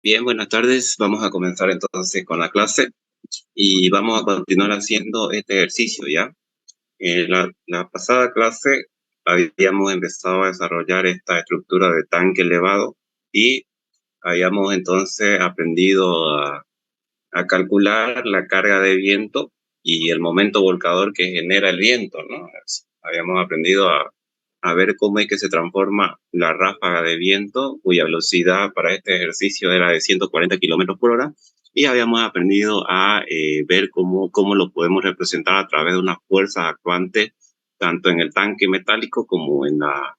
Bien, buenas tardes. Vamos a comenzar entonces con la clase y vamos a continuar haciendo este ejercicio, ¿ya? La pasada clase habíamos empezado a desarrollar esta estructura de tanque elevado y habíamos entonces aprendido a calcular la carga de viento y el momento volcador que genera el viento, ¿no? Habíamos aprendido a ver cómo es que se transforma la ráfaga de viento, cuya velocidad para este ejercicio era de 140 kilómetros por hora, y habíamos aprendido a ver cómo lo podemos representar a través de unas fuerzas actuantes, tanto en el tanque metálico como en la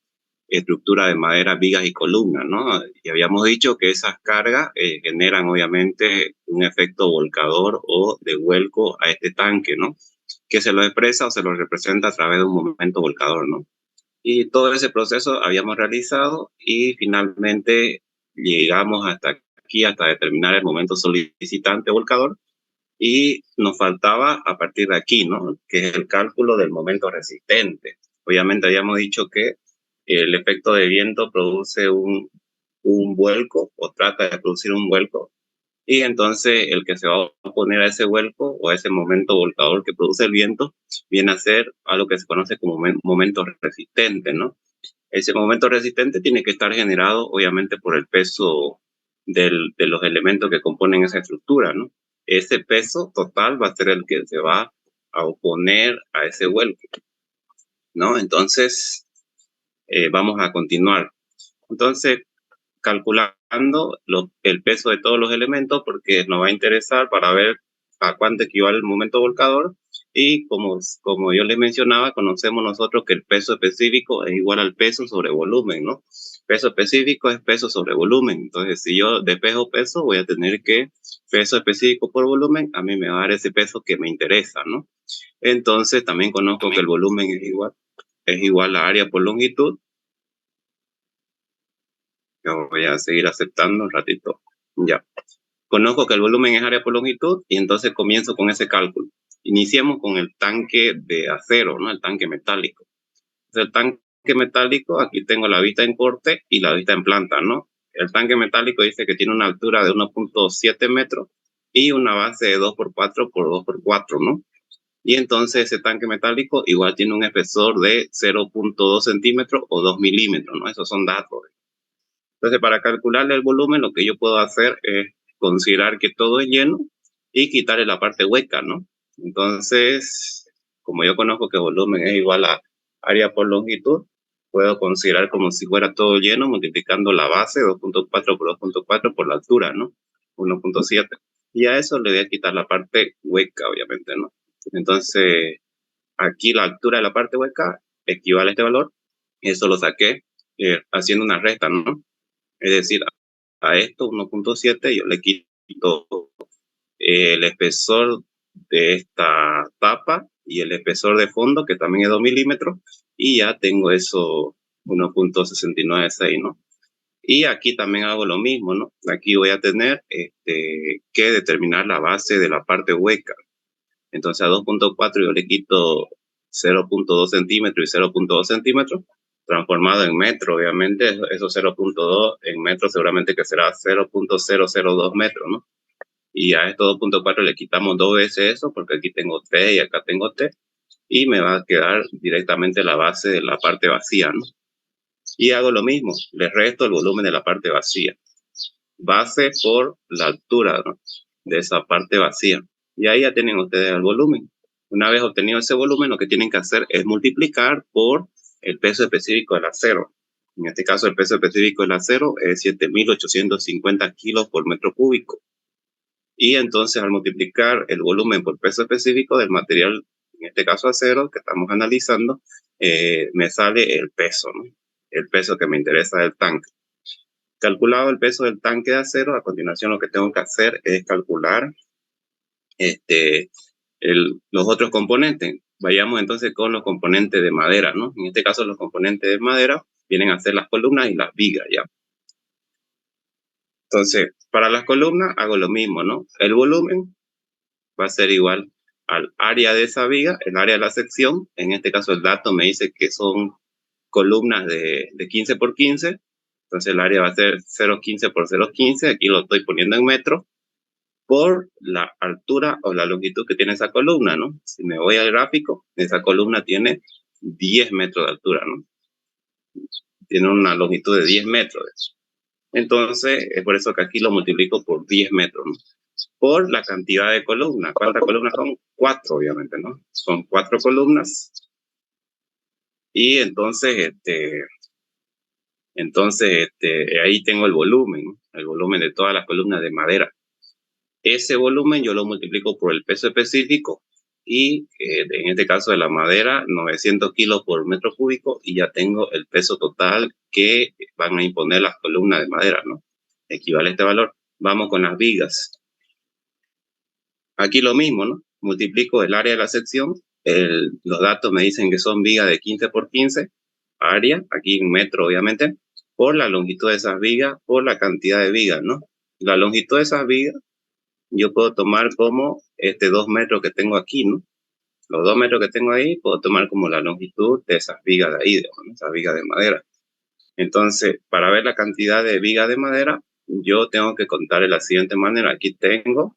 estructura de madera, vigas y columnas, ¿no? Y habíamos dicho que esas cargas generan obviamente un efecto volcador o de vuelco a este tanque, ¿no? Que se lo expresa o se lo representa a través de un momento volcador, ¿no? Y todo ese proceso habíamos realizado y finalmente llegamos hasta aquí, hasta determinar el momento solicitante volcador, y nos faltaba a partir de aquí, ¿no? Que es el cálculo del momento resistente. Obviamente habíamos dicho que el efecto de viento produce un vuelco o trata de producir un vuelco, y entonces el que se va a oponer a ese vuelco o a ese momento volcador que produce el viento viene a ser algo que se conoce como momento resistente, ¿no? Ese momento resistente tiene que estar generado obviamente por el peso de los elementos que componen esa estructura, ¿no? Ese peso total va a ser el que se va a oponer a ese vuelco, ¿no? Entonces, vamos a continuar. Entonces, calculando el peso de todos los elementos, porque nos va a interesar para ver a cuánto equivale el momento volcador. Y como yo les mencionaba, conocemos nosotros que el peso específico es igual al peso sobre volumen, ¿no? Peso específico es peso sobre volumen. Entonces, si yo despejo peso, voy a tener que peso específico por volumen, a mí me va a dar ese peso que me interesa, ¿no? Entonces, también conozco que el volumen es igual a área por longitud. Yo voy a seguir aceptando un ratito. Ya. Conozco que el volumen es área por longitud y entonces comienzo con ese cálculo. Iniciemos con el tanque de acero, ¿no? El tanque metálico. El tanque metálico, aquí tengo la vista en corte y la vista en planta, ¿no? El tanque metálico dice que tiene una altura de 1.7 metros y una base de 2 por 4 por 2 por 4, ¿no? Y entonces ese tanque metálico igual tiene un espesor de 0.2 centímetros o 2 milímetros, ¿no? Esos son datos. Entonces, para calcularle el volumen, lo que yo puedo hacer es considerar que todo es lleno y quitarle la parte hueca, ¿no? Entonces, como yo conozco que volumen es igual a área por longitud, puedo considerar como si fuera todo lleno multiplicando la base 2.4 por 2.4 por la altura, ¿no? 1.7. Y a eso le voy a quitar la parte hueca, obviamente, ¿no? Entonces, aquí la altura de la parte hueca equivale a este valor. Eso lo saqué haciendo una resta, ¿no? Es decir, a esto 1.7 yo le quito el espesor de esta tapa y el espesor de fondo, que también es 2 milímetros, y ya tengo eso 1.696, ¿no? Y aquí también hago lo mismo, ¿no? Aquí voy a tener que determinar la base de la parte hueca. Entonces a 2.4 yo le quito 0.2 centímetros y 0.2 centímetros, transformado en metro, obviamente, eso 0.2 en metros seguramente que será 0.002 metros, ¿no? Y a estos 2.4 le quitamos dos veces eso, porque aquí tengo T y acá tengo T, y me va a quedar directamente la base de la parte vacía, ¿no? Y hago lo mismo, le resto el volumen de la parte vacía. Base por la altura, ¿no? De esa parte vacía. Y ahí ya tienen ustedes el volumen. Una vez obtenido ese volumen, lo que tienen que hacer es multiplicar por el peso específico del acero. En este caso, el peso específico del acero es 7.850 kilos por metro cúbico. Y entonces, al multiplicar el volumen por peso específico del material, en este caso acero, que estamos analizando, me sale el peso, ¿no? El peso que me interesa del tanque. Calculado el peso del tanque de acero, a continuación lo que tengo que hacer es calcular los otros componentes. Vayamos entonces con los componentes de madera, ¿no? En este caso los componentes de madera vienen a ser las columnas y las vigas, ¿ya? Entonces, para las columnas hago lo mismo, ¿no? El volumen va a ser igual al área de esa viga, el área de la sección. En este caso el dato me dice que son columnas de 15 por 15. Entonces el área va a ser 0,15 por 0,15. Aquí lo estoy poniendo en metros por la altura o la longitud que tiene esa columna, ¿no? Si me voy al gráfico, esa columna tiene 10 metros de altura, ¿no? Tiene una longitud de 10 metros. Entonces, es por eso que aquí lo multiplico por 10 metros, ¿no? Por la cantidad de columnas. ¿Cuántas columnas son? 4, obviamente, ¿no? Son 4 columnas. Y entonces, ahí tengo el volumen de todas las columnas de madera. Ese volumen yo lo multiplico por el peso específico y en este caso de la madera, 900 kilos por metro cúbico, y ya tengo el peso total que van a imponer las columnas de madera, ¿no? Equivale a este valor. Vamos con las vigas. Aquí lo mismo, ¿no? Multiplico el área de la sección. Los datos me dicen que son vigas de 15 por 15, área, aquí en metro obviamente, por la longitud de esas vigas, por la cantidad de vigas, ¿no? La longitud de esas vigas yo puedo tomar como 2 metros que tengo aquí, ¿no? Los 2 metros que tengo ahí puedo tomar como la longitud de esas vigas de ahí, ¿no? Esas vigas de madera. Entonces, para ver la cantidad de vigas de madera, yo tengo que contar de la siguiente manera. Aquí tengo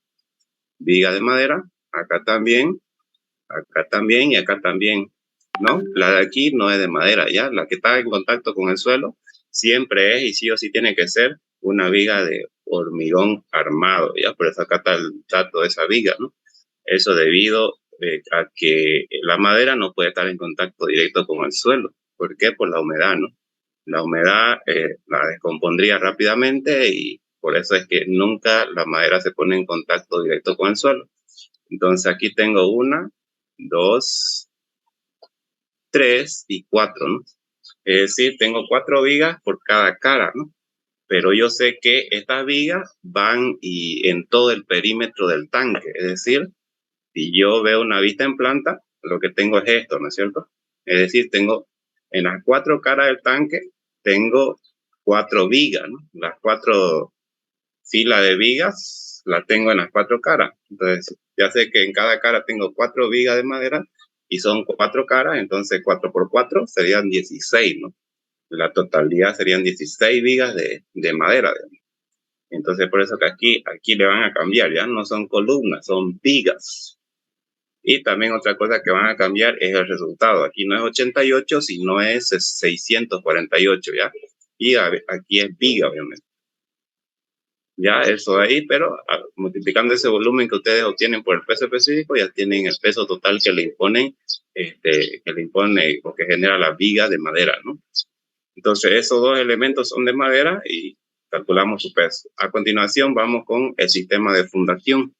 viga de madera, acá también y acá también, ¿no? La de aquí no es de madera, ¿ya? La que está en contacto con el suelo siempre es, y sí o sí tiene que ser, una viga de hormigón armado, ¿ya? Por eso acá está el dato de esa viga, ¿no? Eso debido a que la madera no puede estar en contacto directo con el suelo. ¿Por qué? Por la humedad, ¿no? La humedad la descompondría rápidamente y por eso es que nunca la madera se pone en contacto directo con el suelo. Entonces aquí tengo 1, 2, 3 y 4, ¿no? Es decir, tengo 4 vigas por cada cara, ¿no? Pero yo sé que estas vigas van en todo el perímetro del tanque. Es decir, si yo veo una vista en planta, lo que tengo es esto, ¿no es cierto? Es decir, tengo en las 4 caras del tanque, tengo 4 vigas, ¿no? Las 4 filas de vigas las tengo en las 4 caras. Entonces, ya sé que en cada cara tengo 4 vigas de madera y son 4 caras, entonces 4 por 4 serían 16, ¿no? La totalidad serían 16 vigas de madera. Entonces, por eso que aquí le van a cambiar, ya no son columnas, son vigas. Y también otra cosa que van a cambiar es el resultado. Aquí no es 88, sino es 648, ¿ya? Y aquí es viga, obviamente. Ya eso de ahí, pero multiplicando ese volumen que ustedes obtienen por el peso específico, ya tienen el peso total que le imponen, o que genera la viga de madera, ¿no? Entonces, esos dos elementos son de madera y calculamos su peso. A continuación, vamos con el sistema de fundación.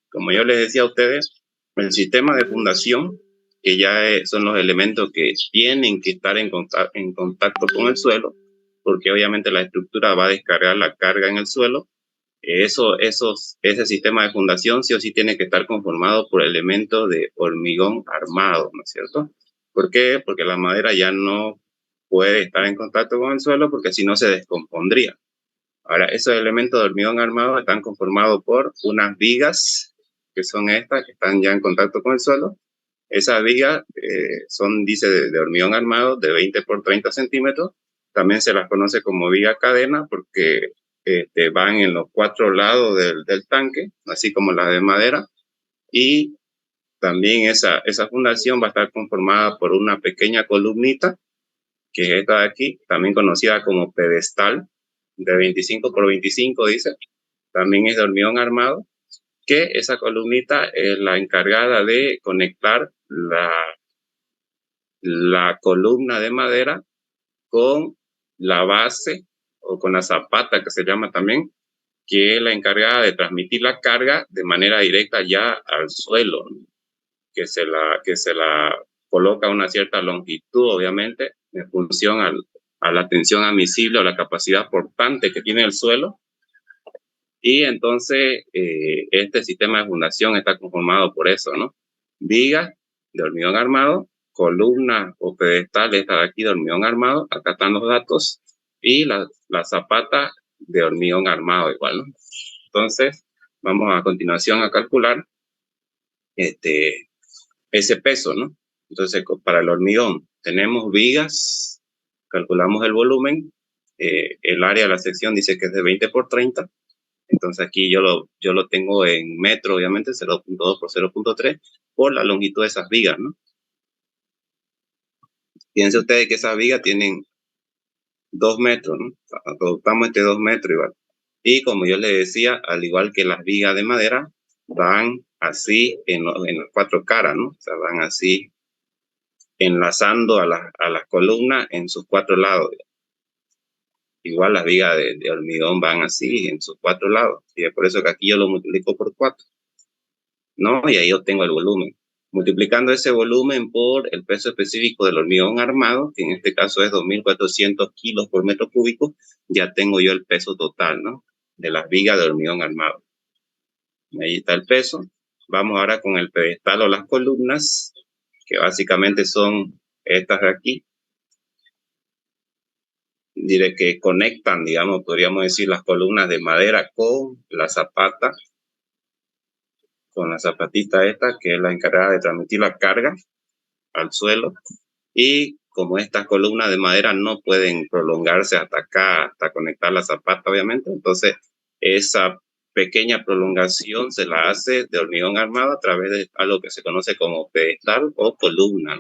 Como yo les decía a ustedes, el sistema de fundación, que ya son los elementos que tienen que estar en contacto con el suelo, porque obviamente la estructura va a descargar la carga en el suelo. Ese sistema de fundación sí o sí tiene que estar conformado por elementos de hormigón armado, ¿no es cierto? ¿Por qué? Porque la madera ya no puede estar en contacto con el suelo porque si no se descompondría. Ahora, esos elementos de hormigón armado están conformados por unas vigas, que son estas, que están ya en contacto con el suelo. Esas vigas dice, de hormigón armado de 20 por 30 centímetros. También se las conoce como viga cadena porque van en los 4 lados del tanque, así como las de madera. Y también esa fundación va a estar conformada por una pequeña columnita, que es esta de aquí, también conocida como pedestal, de 25 por 25, dice. También es de hormigón armado, que esa columnita es la encargada de conectar la columna de madera con la base o con la zapata, que se llama también, que es la encargada de transmitir la carga de manera directa ya al suelo, ¿no? que se la coloca a una cierta longitud, obviamente, en función a la tensión admisible o la capacidad portante que tiene el suelo. Y entonces este sistema de fundación está conformado por eso, ¿no? Vigas de hormigón armado, columna o pedestal esta de aquí de hormigón armado, acá están los datos, y la zapata de hormigón armado igual, ¿no? Entonces, vamos a continuación a calcular ese peso, ¿no? Entonces, para el hormigón, tenemos vigas, calculamos el volumen, el área de la sección dice que es de 20 por 30, entonces aquí yo lo tengo en metro, obviamente, 0.2 por 0.3, por la longitud de esas vigas, ¿no? Fíjense ustedes que esas vigas tienen 2 metros, ¿no? Adoptamos 2 metros igual. Y como yo les decía, al igual que las vigas de madera, van así en las 4 caras, ¿no? O sea, van así enlazando a las columnas en sus 4 lados. Igual las vigas de hormigón van así en sus 4 lados. Y es por eso que aquí yo lo multiplico por 4, ¿no? Y ahí obtengo el volumen. Multiplicando ese volumen por el peso específico del hormigón armado, que en este caso es 2.400 kilos por metro cúbico, ya tengo yo el peso total, ¿no? De las vigas de hormigón armado. Ahí está el peso. Vamos ahora con el pedestal o las columnas, que básicamente son estas de aquí. Diré que conectan, digamos, podríamos decir, las columnas de madera con la zapata, con la zapatita esta, que es la encargada de transmitir la carga al suelo. Y como estas columnas de madera no pueden prolongarse hasta acá, hasta conectar la zapata, obviamente, entonces esa pequeña prolongación se la hace de hormigón armado a través de algo que se conoce como pedestal o columna,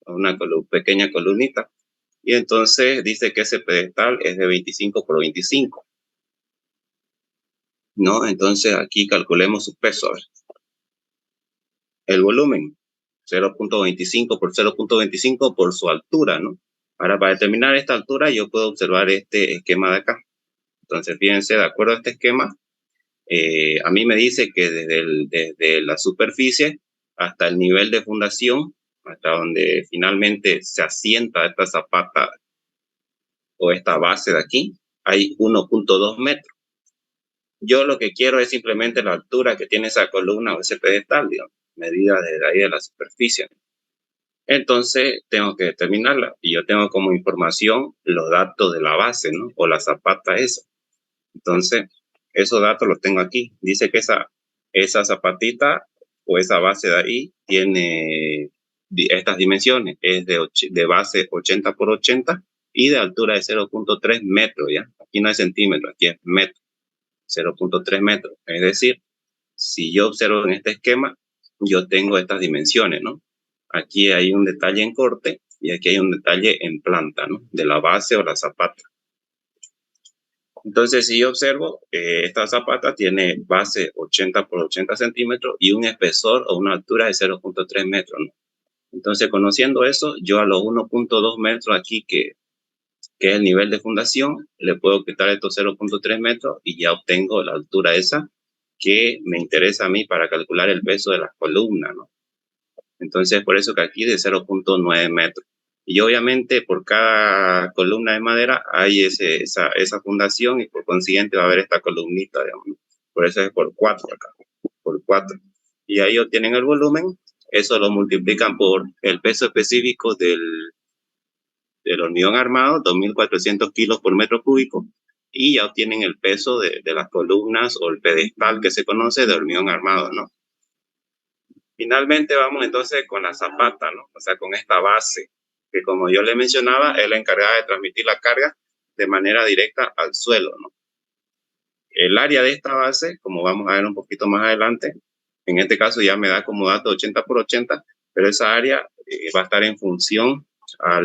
una pequeña columnita. Y entonces dice que ese pedestal es de 25 por 25, ¿no? Entonces aquí calculemos su peso. A ver. El volumen, 0.25 por 0.25 por su altura, ¿no? Ahora, para determinar esta altura, yo puedo observar este esquema de acá. Entonces, fíjense, de acuerdo a este esquema, a mí me dice que desde la superficie hasta el nivel de fundación, hasta donde finalmente se asienta esta zapata o esta base de aquí, hay 1.2 metros. Yo lo que quiero es simplemente la altura que tiene esa columna o ese pedestal, digamos, medida desde ahí de la superficie. Entonces tengo que determinarla y yo tengo como información los datos de la base, ¿no? O la zapata esa. Entonces, esos datos los tengo aquí. Dice que esa zapatita o esa base de ahí tiene estas dimensiones. Es de base 80 por 80 y de altura de 0.3 metros, ¿ya? Aquí no hay centímetros, aquí es metro. 0.3 metros. Es decir, si yo observo en este esquema, yo tengo estas dimensiones, ¿no? Aquí hay un detalle en corte y aquí hay un detalle en planta, ¿no? De la base o la zapata. Entonces, si yo observo, esta zapata tiene base 80 por 80 centímetros y un espesor o una altura de 0.3 metros, ¿no? Entonces, conociendo eso, yo a los 1.2 metros aquí, que es el nivel de fundación, le puedo quitar estos 0.3 metros y ya obtengo la altura esa que me interesa a mí para calcular el peso de las columnas, ¿no? Entonces, por eso que aquí de 0.9 metros. Y obviamente por cada columna de madera hay esa fundación y por consiguiente va a haber esta columnita, digamos, ¿no? Por eso es por 4 acá, por 4. Y ahí obtienen el volumen, eso lo multiplican por el peso específico del hormigón armado, 2.400 kilos por metro cúbico, y ya obtienen el peso de las columnas o el pedestal que se conoce de hormigón armado, ¿no? Finalmente vamos entonces con la zapata, ¿no? O sea, con esta base, que como yo le mencionaba, es la encargada de transmitir la carga de manera directa al suelo, ¿no? El área de esta base, como vamos a ver un poquito más adelante, en este caso ya me da como dato 80 por 80, pero esa área va a estar en función a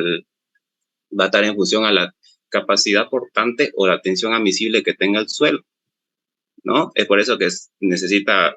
la capacidad portante o la tensión admisible que tenga el suelo, ¿no? Es por eso que necesita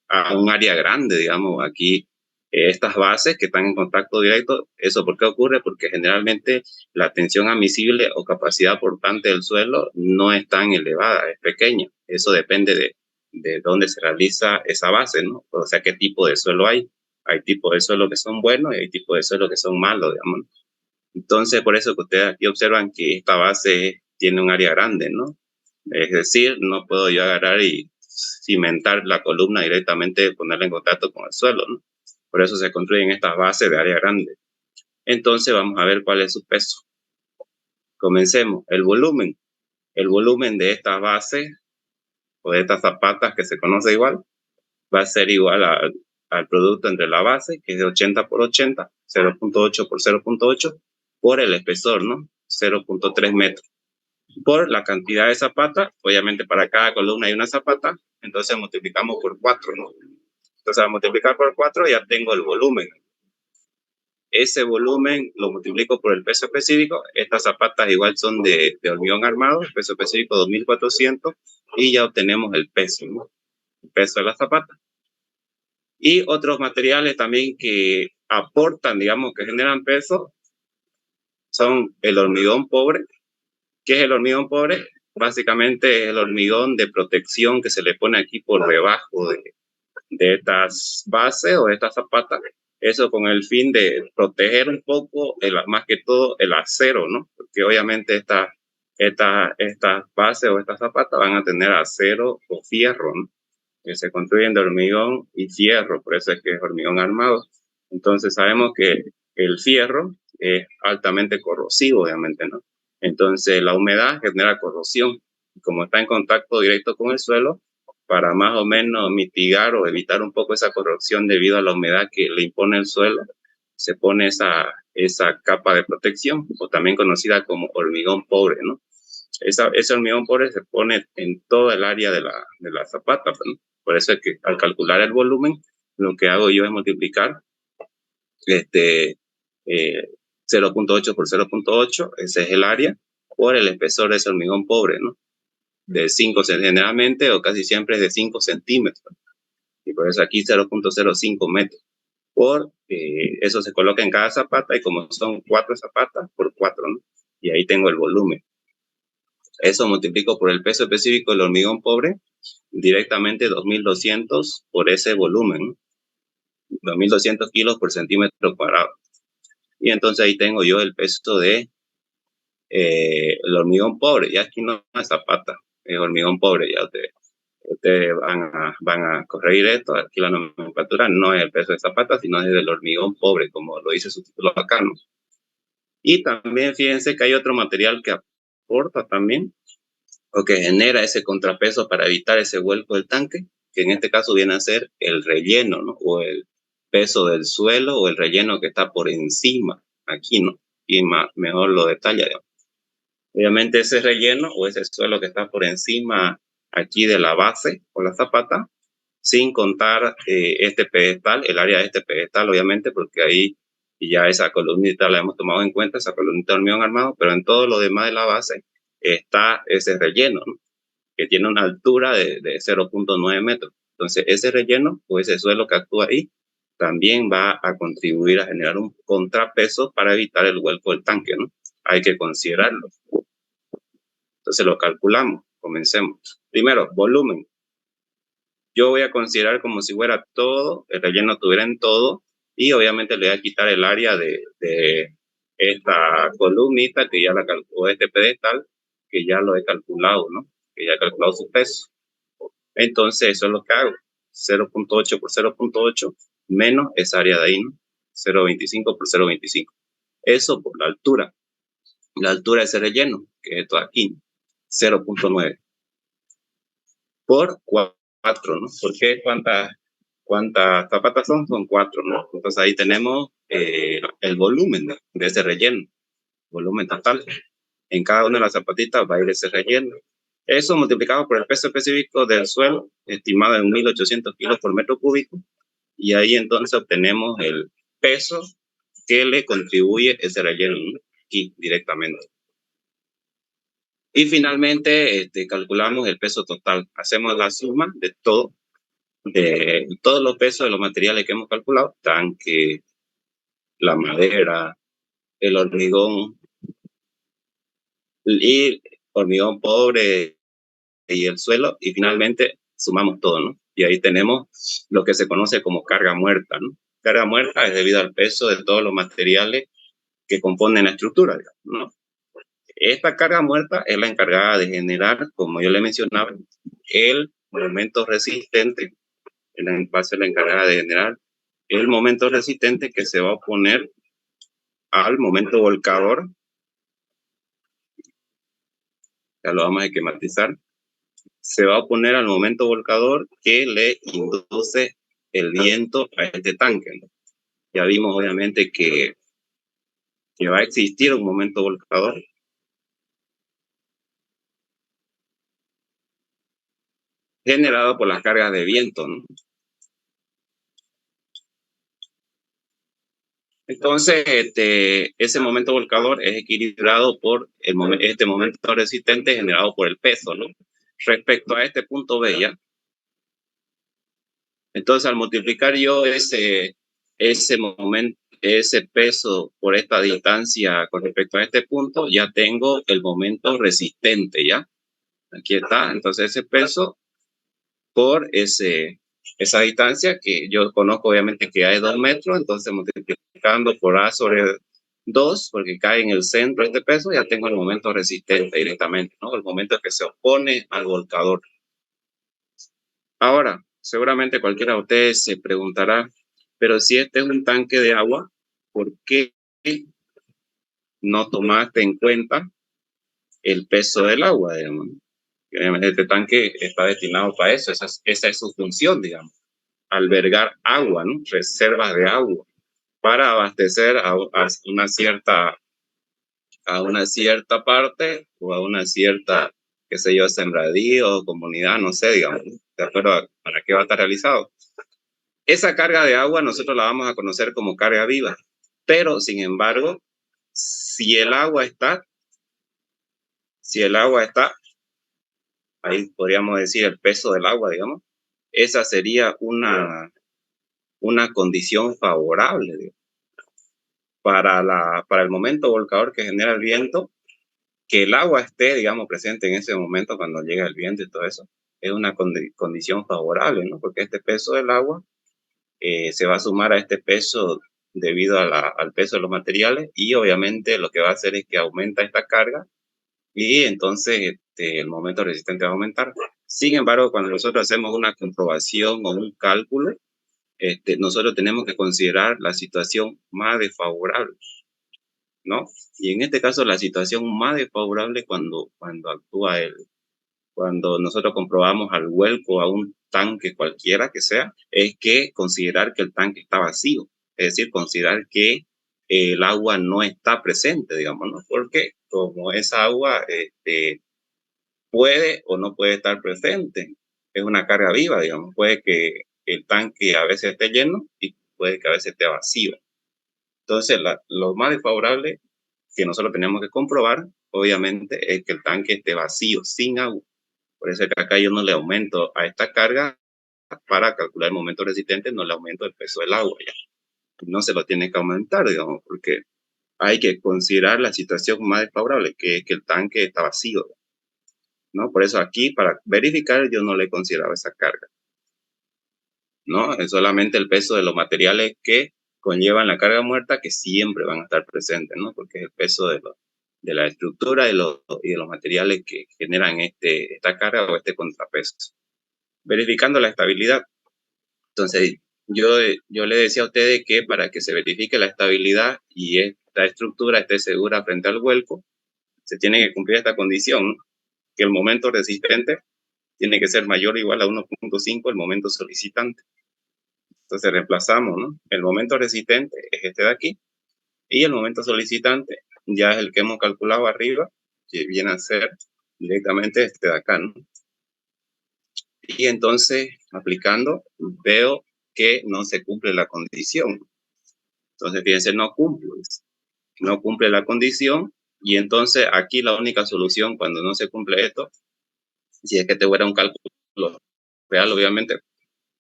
a un área grande, digamos, aquí estas bases que están en contacto directo. ¿Eso por qué ocurre? Porque generalmente la tensión admisible o capacidad portante del suelo no es tan elevada, es pequeña. Eso depende de dónde se realiza esa base, ¿no? O sea, qué tipo de suelo hay. Hay tipos de suelo que son buenos y hay tipos de suelo que son malos, digamos. Entonces, por eso que ustedes aquí observan que esta base tiene un área grande, ¿no? Es decir, no puedo yo agarrar y cimentar la columna directamente, ponerla en contacto con el suelo, ¿no? Por eso se construyen estas bases de área grande. Entonces, vamos a ver cuál es su peso. Comencemos. El volumen. El volumen de estas bases o de estas zapatas que se conoce igual va a ser igual al producto entre la base, que es de 80 por 80, 0.8 por 0.8, por el espesor, ¿no? 0.3 metros. Por la cantidad de zapatas, obviamente para cada columna hay una zapata, entonces multiplicamos por 4, ¿no? Entonces al multiplicar por 4 ya tengo el volumen. Ese volumen lo multiplico por el peso específico. Estas zapatas igual son de hormigón armado, el peso específico 2400, y ya obtenemos el peso, ¿no? El peso de la zapata. Y otros materiales también que aportan, digamos, que generan peso, son el hormigón pobre. ¿Qué es el hormigón pobre? Básicamente es el hormigón de protección que se le pone aquí por debajo de estas bases o de estas zapatas. Eso con el fin de proteger un poco, más que todo, el acero, ¿no? Porque obviamente estas bases o estas zapatas van a tener acero o fierro, ¿no? Que se construyen de hormigón y fierro, por eso es que es hormigón armado. Entonces sabemos que el fierro es altamente corrosivo, obviamente, ¿no? Entonces la humedad genera corrosión. Como está en contacto directo con el suelo, para más o menos mitigar o evitar un poco esa corrosión debido a la humedad que le impone el suelo, se pone esa capa de protección, o también conocida como hormigón pobre, ¿no? Ese hormigón pobre se pone en toda el área de la zapata, ¿no? Por eso es que al calcular el volumen, lo que hago yo es multiplicar este, 0.8 por 0.8, ese es el área, por el espesor de ese hormigón pobre, ¿no? De 5 generalmente o casi siempre es de 5 centímetros. Y por eso aquí 0.05 metros. Eso se coloca en cada zapata y como son 4 zapatas, por 4, ¿no? Y ahí tengo el volumen. Eso multiplico por el peso específico del hormigón pobre, directamente 2200 por ese volumen, 2200 kilos por centímetro cuadrado. Y entonces ahí tengo yo el peso de el hormigón pobre. Ya aquí no es zapata, es hormigón pobre. Ya ustedes van a corregir esto. Aquí la nomenclatura no es el peso de zapata, sino es del hormigón pobre, como lo dice su título acá, ¿no? Y también fíjense que hay otro material que aporta también, o que genera ese contrapeso para evitar ese vuelco del tanque, que en este caso viene a ser el relleno, ¿no? O el peso del suelo o el relleno que está por encima, aquí, ¿no? Y mejor lo detalla, digamos. Obviamente ese relleno o ese suelo que está por encima aquí de la base o la zapata, sin contar este pedestal, el área de este pedestal, obviamente, porque ahí ya esa columnita la hemos tomado en cuenta, esa columnita de hormigón armado, pero en todo lo demás de la base está ese relleno, ¿no? Que tiene una altura de 0.9 metros. Entonces, ese relleno o ese suelo que actúa ahí también va a contribuir a generar un contrapeso para evitar el vuelco del tanque, ¿no? Hay que considerarlo. Entonces, lo calculamos. Comencemos. Primero, volumen. Yo voy a considerar como si fuera todo, el relleno estuviera en todo, y obviamente le voy a quitar el área de esta columnita que ya la calculó, este pedestal, que ya lo he calculado, ¿no? Que ya he calculado su peso. Entonces, eso es lo que hago. 0.8 por 0.8 menos esa área de ahí, ¿no? 0.25 por 0.25. Eso por la altura. La altura de ese relleno, que es esto aquí, 0.9 por 4, ¿no? ¿Por qué? ¿Cuántas zapatas son? Son 4, ¿no? Entonces ahí tenemos el volumen de ese relleno, volumen total. En cada una de las zapatitas va a ir ese relleno. Eso multiplicado por el peso específico del suelo, estimado en 1800 kilos por metro cúbico, y ahí entonces obtenemos el peso que le contribuye ese relleno, ¿no? Aquí directamente. Y finalmente calculamos el peso total. Hacemos la suma de todos los pesos de los materiales que hemos calculado, tanque, la madera, el hormigón y hormigón pobre y el suelo, y finalmente sumamos todo, ¿no? Y ahí tenemos lo que se conoce como carga muerta, ¿no? Carga muerta es debido al peso de todos los materiales que componen la estructura, digamos, ¿no? Esta carga muerta es la encargada de generar, como yo le mencionaba, el momento resistente, va a ser la encargada de generar el momento resistente que se va a oponer al momento volcador. Ya lo vamos a esquematizar. se va a oponer al momento volcador que le induce el viento a este tanque, ¿no? Ya vimos obviamente que va a existir un momento volcador generado por las cargas de viento, ¿no? Entonces, ese momento volcador es equilibrado por este momento resistente generado por el peso, ¿no? Respecto a este punto B, ¿ya? Entonces, al multiplicar yo ese momento, ese peso por esta distancia con respecto a este punto, ya tengo el momento resistente, ¿ya? Aquí está. Entonces, ese peso por esa distancia que yo conozco obviamente que hay 2 metros, entonces multiplicando por A sobre 2, porque cae en el centro este peso, ya tengo el momento resistente directamente, ¿no? El momento que se opone al volcador. Ahora, seguramente cualquiera de ustedes se preguntará, pero si este es un tanque de agua, ¿por qué no tomaste en cuenta el peso del agua, digamos? Este tanque está destinado para eso, esa es su función, digamos, albergar agua, ¿no? Reservas de agua para abastecer a una cierta parte o a una cierta, qué sé yo, sembradío, comunidad, no sé, digamos, ¿no? De acuerdo a para qué va a estar realizado. Esa carga de agua nosotros la vamos a conocer como carga viva, pero sin embargo, si el agua está, si el agua está, ahí podríamos decir el peso del agua, digamos, esa sería una condición favorable, digamos, para el momento volcador que genera el viento, que el agua esté, digamos, presente en ese momento cuando llega el viento y todo eso, es una condición favorable, ¿no? Porque este peso del agua se va a sumar a este peso debido al peso de los materiales y obviamente lo que va a hacer es que aumenta esta carga y entonces el momento resistente va a aumentar. Sin embargo, cuando nosotros hacemos una comprobación o un cálculo, nosotros tenemos que considerar la situación más desfavorable, ¿no? Y en este caso, la situación más desfavorable cuando actúa cuando nosotros comprobamos al vuelco a un tanque cualquiera que sea, es que considerar que el tanque está vacío, es decir, considerar que el agua no está presente, digamos, ¿no? Porque como esa agua puede o no puede estar presente, es una carga viva, digamos, puede que el tanque a veces esté lleno y puede que a veces esté vacío. Entonces, lo más desfavorable que nosotros tenemos que comprobar, obviamente, es que el tanque esté vacío, sin agua. Por eso es que acá yo no le aumento a esta carga para calcular el momento resistente, no le aumento el peso del agua ya. No se lo tiene que aumentar, digamos, porque hay que considerar la situación más desfavorable, que es que el tanque está vacío, ¿no? Por eso aquí, para verificar, yo no le he considerado esa carga, ¿no? Es solamente el peso de los materiales que conllevan la carga muerta que siempre van a estar presentes, ¿no? Porque es el peso de la estructura y de los materiales que generan esta carga o este contrapeso. Verificando la estabilidad. Entonces, yo le decía a ustedes que para que se verifique la estabilidad y esta estructura esté segura frente al vuelco, se tiene que cumplir esta condición, ¿no? Que el momento resistente tiene que ser mayor o igual a 1.5 el momento solicitante. Entonces reemplazamos, ¿no? El momento resistente es este de aquí y el momento solicitante ya es el que hemos calculado arriba, que viene a ser directamente este de acá, ¿no? Y entonces, aplicando, veo que no se cumple la condición. Entonces, fíjense, no cumple la condición y entonces aquí la única solución cuando no se cumple esto, si es que te fuera un cálculo real, obviamente,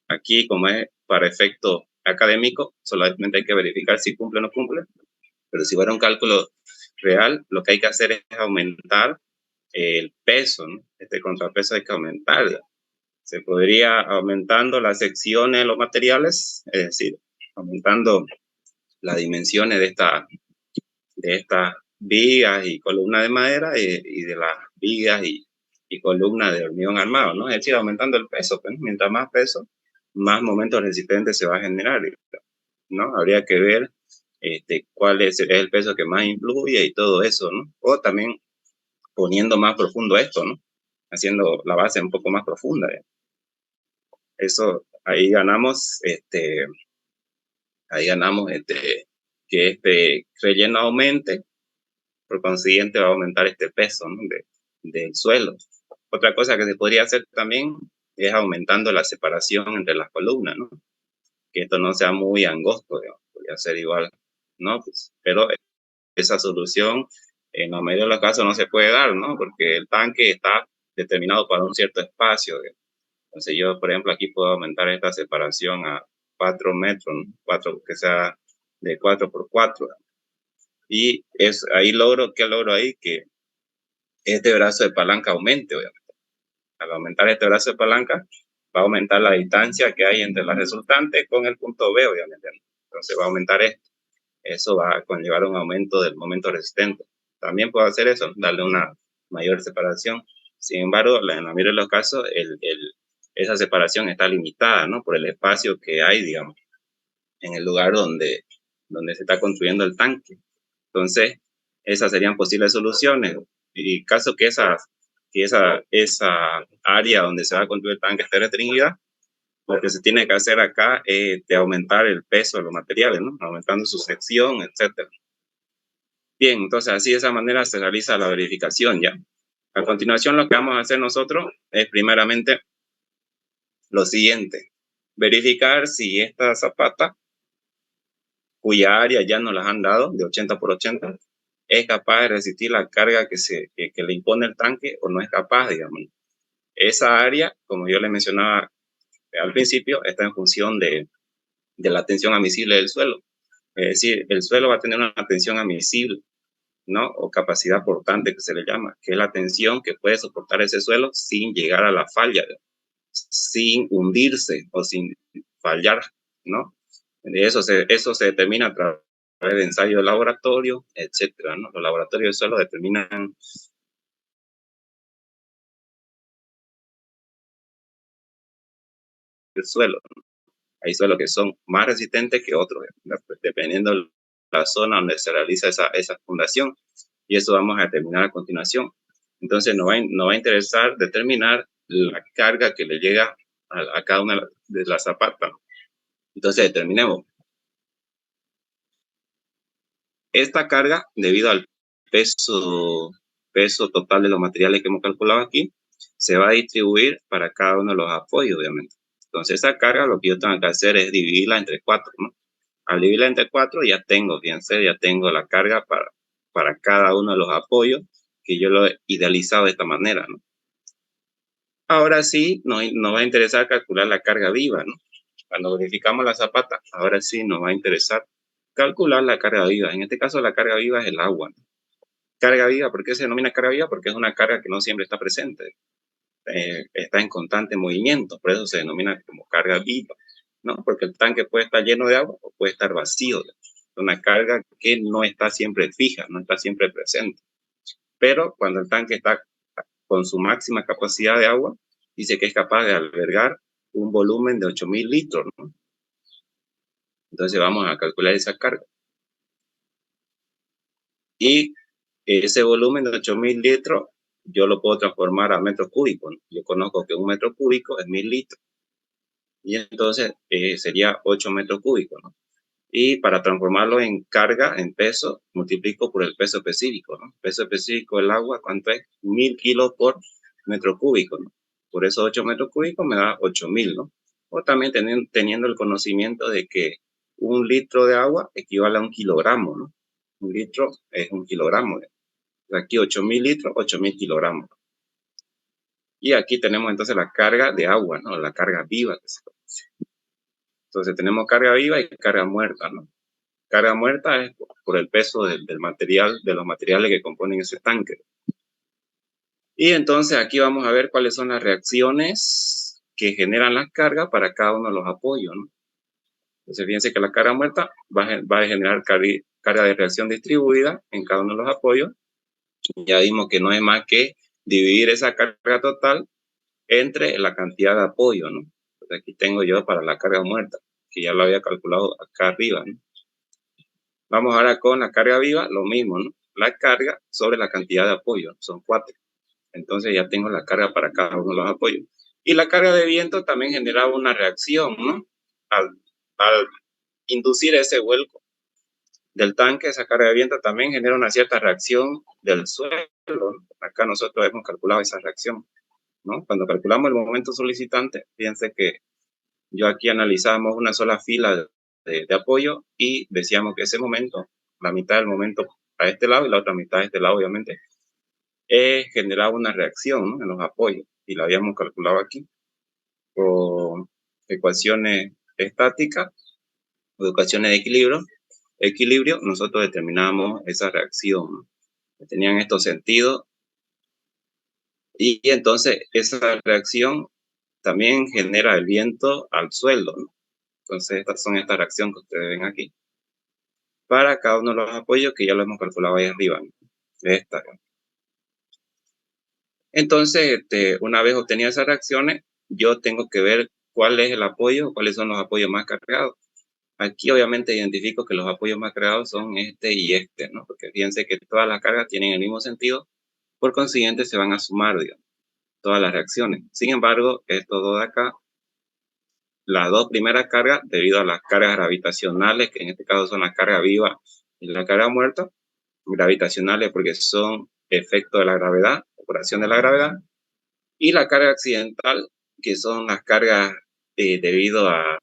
aquí como es para efecto académico, solamente hay que verificar si cumple o no cumple, pero si fuera un cálculo real, lo que hay que hacer es aumentar el peso, ¿no? Este contrapeso hay que aumentarlo. Se podría aumentando las secciones de los materiales, es decir, aumentando las dimensiones de estas vigas y columnas de madera y de las vigas y columnas de hormigón armado, ¿no? Es decir, aumentando el peso, pues, mientras más peso, más momentos resistentes se va a generar, ¿no? Habría que ver cuál es el peso que más influye y todo eso, ¿no? O también poniendo más profundo esto, ¿no? haciendo la base un poco más profunda. Eso, ahí ganamos que este relleno aumente, por consiguiente va a aumentar este peso, ¿no? del suelo. Otra cosa que se podría hacer también es aumentando la separación entre las columnas, ¿no? Que esto no sea muy angosto, digamos, podría ser igual, ¿no? Pues, pero esa solución en la mayoría de los casos no se puede dar, ¿no? Porque el tanque está determinado para un cierto espacio. Entonces yo, por ejemplo, aquí puedo aumentar esta separación a 4 metros, ¿no? 4, que sea de 4 por 4. Y ahí ¿qué logro ahí? Que este brazo de palanca aumente, obviamente. Al aumentar este brazo de palanca, va a aumentar la distancia que hay entre la resultante con el punto B, obviamente, ¿no? Entonces va a aumentar esto. Eso va a conllevar un aumento del momento resistente. También puedo hacer eso, darle una mayor separación. Sin embargo, en la mayoría de los casos, esa separación está limitada, ¿no? Por el espacio que hay, digamos, en el lugar donde se está construyendo el tanque. Entonces, esas serían posibles soluciones. Y caso que esa área donde se va a construir el tanque esté restringida, lo que se tiene que hacer acá es de aumentar el peso de los materiales, ¿no? Aumentando su sección, etcétera. Bien, entonces así de esa manera se realiza la verificación ya. A continuación, lo que vamos a hacer nosotros es primeramente lo siguiente: verificar si esta zapata, cuya área ya nos las han dado de 80 por 80, es capaz de resistir la carga que le impone el tanque o no es capaz, digamos. Esa área, como yo le mencionaba al principio, está en función de la tensión admisible del suelo. Es decir, el suelo va a tener una tensión admisible, ¿no? O capacidad portante, que se le llama, que es la tensión que puede soportar ese suelo sin llegar a la falla, sin hundirse o sin fallar, ¿no? Eso se determina a través de ensayos de laboratorio, etcétera, ¿no? Los laboratorios de suelo determinan el suelo. Hay suelos que son más resistentes que otros, dependiendo de la zona donde se realiza esa fundación. Y eso vamos a determinar a continuación. Entonces nos va a interesar determinar la carga que le llega a cada una de las zapatas. Entonces determinemos. Esta carga, debido al peso total de los materiales que hemos calculado aquí, se va a distribuir para cada uno de los apoyos, obviamente. Entonces esa carga, lo que yo tengo que hacer es dividirla entre 4, ¿no? Al dividirla entre 4 ya tengo la carga para cada uno de los apoyos, que yo lo he idealizado de esta manera, ¿no? Ahora sí, nos va a interesar calcular la carga viva, ¿no? Cuando verificamos la zapata, ahora sí nos va a interesar calcular la carga viva. En este caso, la carga viva es el agua, ¿no? Carga viva, ¿por qué se denomina carga viva? Porque es una carga que no siempre está presente, está en constante movimiento, por eso se denomina como carga viva, ¿no? Porque el tanque puede estar lleno de agua o puede estar vacío. Una carga que no está siempre fija, no está siempre presente. Pero cuando el tanque está con su máxima capacidad de agua, dice que es capaz de albergar un volumen de 8.000 litros, ¿no? Entonces vamos a calcular esa carga. Y ese volumen de 8.000 litros, yo lo puedo transformar a metros cúbicos, ¿no? Yo conozco que un metro cúbico es 1.000 litros. Y entonces sería 8 metros cúbicos, ¿no? Y para transformarlo en carga, en peso, multiplico por el peso específico, ¿no? Peso específico del agua, ¿cuánto es? 1.000 kilos por metro cúbico, ¿no? Por esos 8 metros cúbicos me da 8.000, ¿no? O también teniendo el conocimiento de que un litro de agua equivale a un kilogramo, ¿no? Un litro es un kilogramo. Aquí 8.000 litros, 8.000 kilogramos. Y aquí tenemos entonces la carga de agua, ¿no? La carga viva que se conoce. Entonces tenemos carga viva y carga muerta, ¿no? Carga muerta es por el peso del material, de los materiales que componen ese tanque. Y entonces aquí vamos a ver cuáles son las reacciones que generan las cargas para cada uno de los apoyos, ¿no? Entonces fíjense que la carga muerta va a generar carga de reacción distribuida en cada uno de los apoyos. Ya vimos que no es más que dividir esa carga total entre la cantidad de apoyo, ¿no? Entonces aquí tengo yo para la carga muerta, que ya lo había calculado acá arriba, ¿no? Vamos ahora con la carga viva, lo mismo, ¿no? La carga sobre la cantidad de apoyo, son 4. Entonces ya tengo la carga para cada uno de los apoyos. Y la carga de viento también generaba una reacción, ¿no? Al inducir ese vuelco del tanque, esa carga de viento también genera una cierta reacción del suelo. Acá nosotros hemos calculado esa reacción, ¿no? Cuando calculamos el momento solicitante, fíjense que yo aquí analizamos una sola fila de apoyo y decíamos que ese momento, la mitad del momento a este lado y la otra mitad a este lado, obviamente, generaba una reacción, ¿no? En los apoyos y la habíamos calculado aquí con ecuaciones estáticas o ecuaciones de equilibrio, nosotros determinamos esa reacción, ¿no? Que tenían estos sentidos y entonces esa reacción también genera el viento al suelo, ¿no? Entonces esta reacción que ustedes ven aquí para cada uno de los apoyos que ya lo hemos calculado ahí arriba, ¿no? Esta. Entonces, una vez obtenidas esas reacciones, yo tengo que ver cuál es el apoyo, cuáles son los apoyos más cargados. Aquí obviamente identifico que los apoyos más cargados son este y este, ¿no? Porque fíjense que todas las cargas tienen el mismo sentido, por consiguiente se van a sumar, digamos, todas las reacciones. Sin embargo, estos dos de acá, las dos primeras cargas, debido a las cargas gravitacionales, que en este caso son la carga viva y la carga muerta, gravitacionales porque son efecto de la gravedad, operación de la gravedad, y la carga accidental, que son las cargas debido a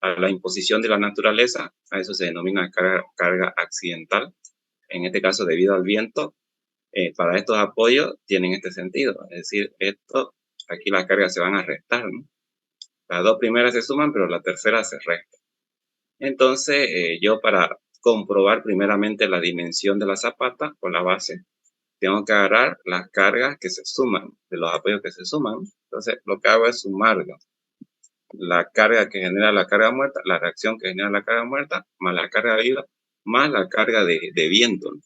la imposición de la naturaleza, a eso se denomina carga accidental, en este caso debido al viento. Para estos apoyos tienen este sentido, es decir, aquí las cargas se van a restar, ¿no? Las dos primeras se suman, pero la tercera se resta. Entonces, yo para comprobar primeramente la dimensión de la zapata o la base, tengo que agarrar las cargas que se suman, de los apoyos que se suman. Entonces, lo que hago es sumar, ¿no? La carga que genera la carga muerta, la reacción que genera la carga muerta, más la carga viva, más la carga de viento, ¿no?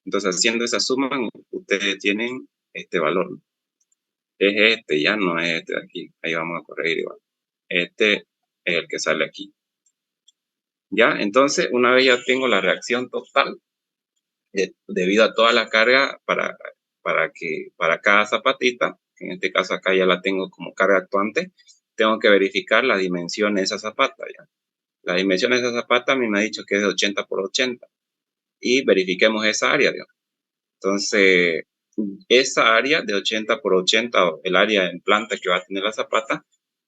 Entonces, haciendo esa suma, ustedes tienen este valor, ¿no? Es este, ya no es este de aquí. Ahí vamos a corregir igual. Este es el que sale aquí. Ya, entonces, una vez ya tengo la reacción total, debido a toda la carga para cada zapatita, en este caso acá ya la tengo como carga actuante, tengo que verificar la dimensión de esa zapata, ¿ya? La dimensión de esa zapata a mí me ha dicho que es de 80 por 80 y verifiquemos esa área, ¿ya? Entonces, esa área de 80 por 80, o el área en planta que va a tener la zapata,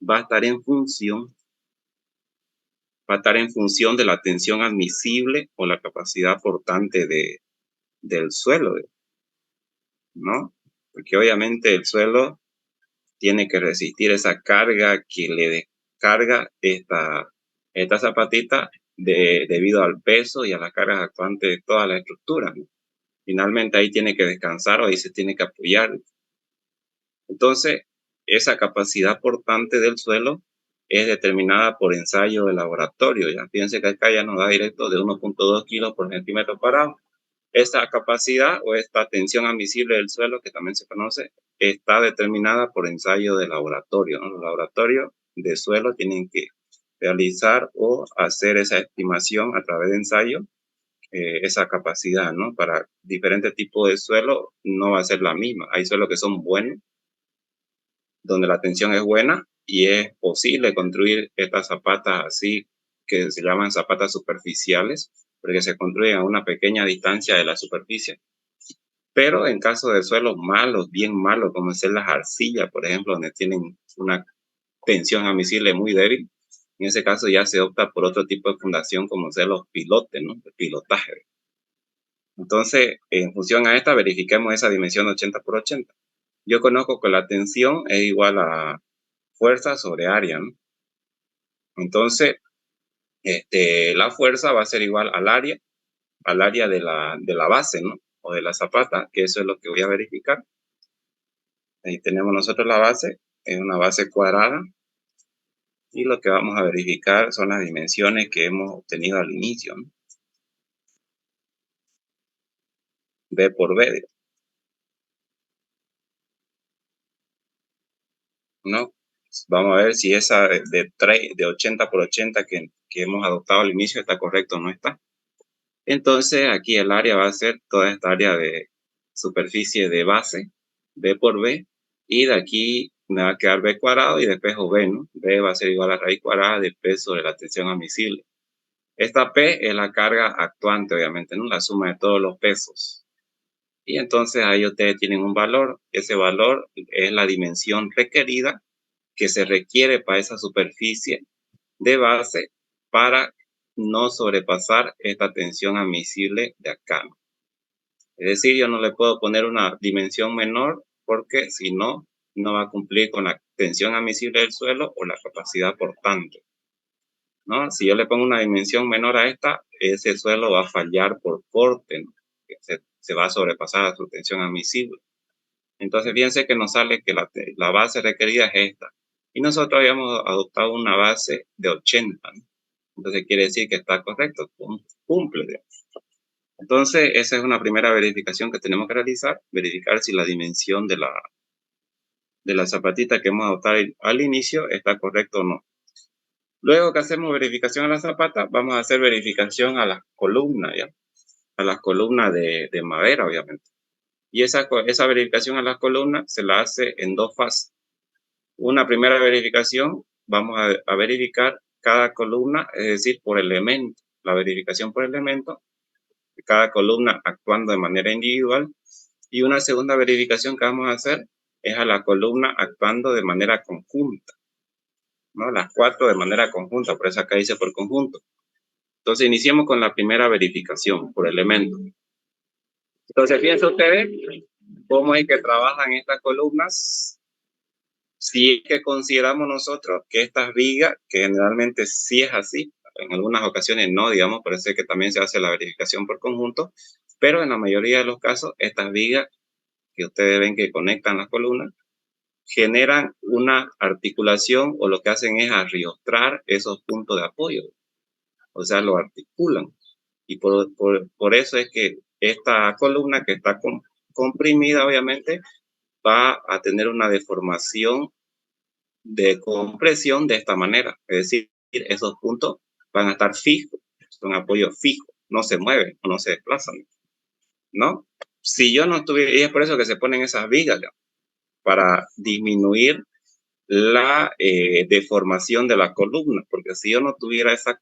va a estar en función, de la tensión admisible o la capacidad portante del suelo, ¿no? Porque obviamente el suelo tiene que resistir esa carga que le descarga esta zapatita debido al peso y a las cargas actuantes de toda la estructura, ¿no? Finalmente ahí tiene que descansar o ahí se tiene que apoyar. Entonces, esa capacidad portante del suelo es determinada por ensayo de laboratorio. Ya fíjense que acá ya nos da directo de 1.2 kilos por centímetro cuadrado. Esta capacidad o esta tensión admisible del suelo, que también se conoce, está determinada por ensayo de laboratorio, ¿no? Los laboratorios de suelo tienen que realizar o hacer esa estimación a través de ensayo, esa capacidad, ¿no? Para diferentes tipos de suelo no va a ser la misma. Hay suelos que son buenos, donde la tensión es buena y es posible construir estas zapatas así, que se llaman zapatas superficiales, porque se construyen a una pequeña distancia de la superficie. Pero en caso de suelos malos, bien malos, como ser las arcillas, por ejemplo, donde tienen una tensión admisible muy débil, en ese caso ya se opta por otro tipo de fundación, como ser los pilotes, ¿no? El pilotaje. Entonces, en función a esta, verifiquemos esa dimensión 80 por 80. Yo conozco que la tensión es igual a fuerza sobre área, ¿no? Entonces, la fuerza va a ser igual al área de la base, ¿no? O de la zapata, que eso es lo que voy a verificar. Ahí tenemos nosotros la base, es una base cuadrada, y lo que vamos a verificar son las dimensiones que hemos obtenido al inicio, ¿no? B por B, ¿no? Vamos a ver si esa de 80 por 80 que hemos adoptado al inicio está correcto o no está. Entonces, aquí el área va a ser toda esta área de superficie de base, B por B, y de aquí me va a quedar B cuadrado y de espejo B, ¿no? B va a ser igual a raíz cuadrada de P sobre la tensión admisible. Esta P es la carga actuante, obviamente, ¿no? La suma de todos los pesos. Y entonces ahí ustedes tienen un valor. Ese valor es la dimensión requerida que se requiere para esa superficie de base para no sobrepasar esta tensión admisible de acá, ¿no? Es decir, yo no le puedo poner una dimensión menor porque si no, no va a cumplir con la tensión admisible del suelo o la capacidad portante, ¿no? Si yo le pongo una dimensión menor a esta, ese suelo va a fallar por corte, ¿no? Se va a sobrepasar a su tensión admisible. Entonces, fíjense que nos sale que la base requerida es esta. Y nosotros habíamos adoptado una base de 80, ¿no? Entonces, quiere decir que está correcto, cumple, digamos. Entonces, esa es una primera verificación que tenemos que realizar, verificar si la dimensión de la zapatita que hemos adoptado al inicio está correcto o no. Luego que hacemos verificación a la zapata, vamos a hacer verificación a las columnas, ¿ya? A las columnas de madera, obviamente. Y esa verificación a las columnas se la hace en dos fases. Una primera verificación, vamos a verificar cada columna, es decir, por elemento. La verificación por elemento, cada columna actuando de manera individual. Y una segunda verificación que vamos a hacer es a la columna actuando de manera conjunta, ¿no? Las cuatro de manera conjunta, por eso acá dice por conjunto. Entonces, iniciemos con la primera verificación por elemento. Entonces, fíjense ustedes cómo es que trabajan estas columnas. Si es que consideramos nosotros que estas vigas, que generalmente sí es así, en algunas ocasiones no, digamos, por eso es que también se hace la verificación por conjunto, pero en la mayoría de los casos, estas vigas que ustedes ven que conectan las columnas, generan una articulación o lo que hacen es arriostrar esos puntos de apoyo, o sea, lo articulan. Y por eso es que esta columna que está comprimida, obviamente, va a tener una deformación de compresión de esta manera. Es decir, esos puntos van a estar fijos, son apoyos fijos, no se mueven o no se desplazan, ¿no? Si yo no estuviera, y es por eso que se ponen esas vigas, ¿ya? Para disminuir la deformación de la columna, porque si yo no tuviera esas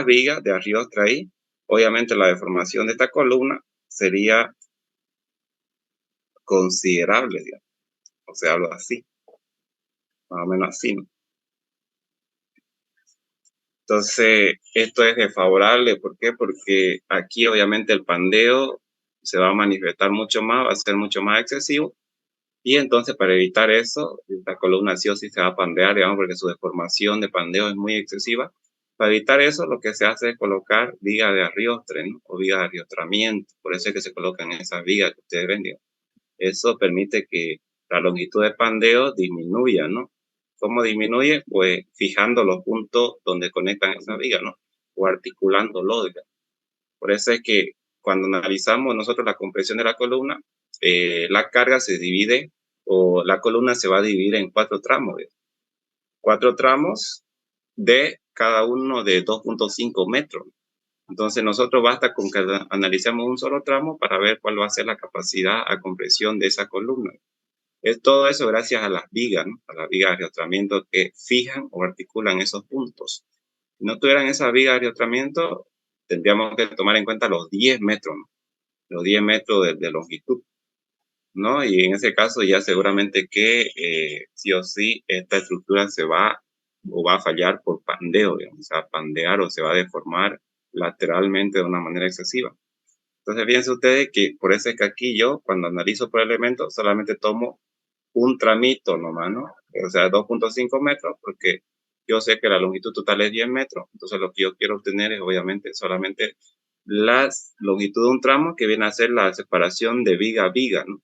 vigas de arriba ahí, obviamente la deformación de esta columna sería considerable, digamos. O sea, algo así, más o menos así, ¿no? Entonces, esto es desfavorable. ¿Por qué? Porque aquí obviamente el pandeo se va a manifestar mucho más, va a ser mucho más excesivo. Y entonces, para evitar eso, la columna sí o sí se va a pandear, digamos, porque su deformación de pandeo es muy excesiva. Para evitar eso, lo que se hace es colocar vigas de arriostre, ¿no? O vigas de arriostramiento. Por eso es que se colocan esas vigas que ustedes ven, digamos. Eso permite que la longitud de pandeo disminuya, ¿no? ¿Cómo disminuye? Pues fijando los puntos donde conectan esas vigas, ¿no? O articulándolo, digamos. Por eso es que cuando analizamos nosotros la compresión de la columna, la carga se divide o la columna se va a dividir en cuatro tramos. Cuatro tramos de cada uno de 2.5 metros. Entonces nosotros basta con que analicemos un solo tramo para ver cuál va a ser la capacidad a compresión de esa columna. Es todo eso gracias a las vigas, ¿no? A las vigas de ariostramiento que fijan o articulan esos puntos. Si no tuvieran esas vigas de ariostramiento, tendríamos que tomar en cuenta los 10 metros, ¿no? Los 10 metros de longitud, ¿no? Y en ese caso ya seguramente que sí o sí esta estructura se va o va a fallar por pandeo, digamos, o sea, pandear o se va a deformar lateralmente de una manera excesiva. Entonces, fíjense ustedes que por eso es que aquí yo, cuando analizo por elementos, solamente tomo un tramito nomás, ¿no? O sea, 2.5 metros, porque yo sé que la longitud total es 10 metros. Entonces, lo que yo quiero obtener es, obviamente, solamente la longitud de un tramo, que viene a ser la separación de viga a viga, ¿no?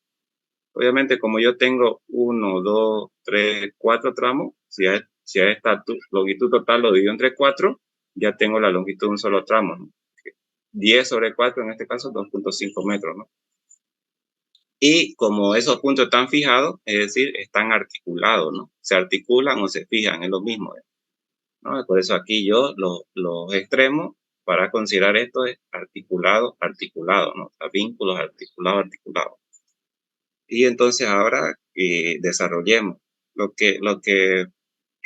Obviamente, como yo tengo 1, 2, 3, 4 tramos, si a esta longitud total lo divido entre 4, ya tengo la longitud de un solo tramo, ¿no? 10 sobre 4, en este caso, 2.5 metros, ¿no? Y como esos puntos están fijados, es decir, están articulados, ¿no? Se articulan o se fijan, es lo mismo, ¿no? Por eso aquí yo los extremos para considerar esto es articulado, ¿no? O sea, vínculos articulados. Y entonces ahora desarrollemos. Lo que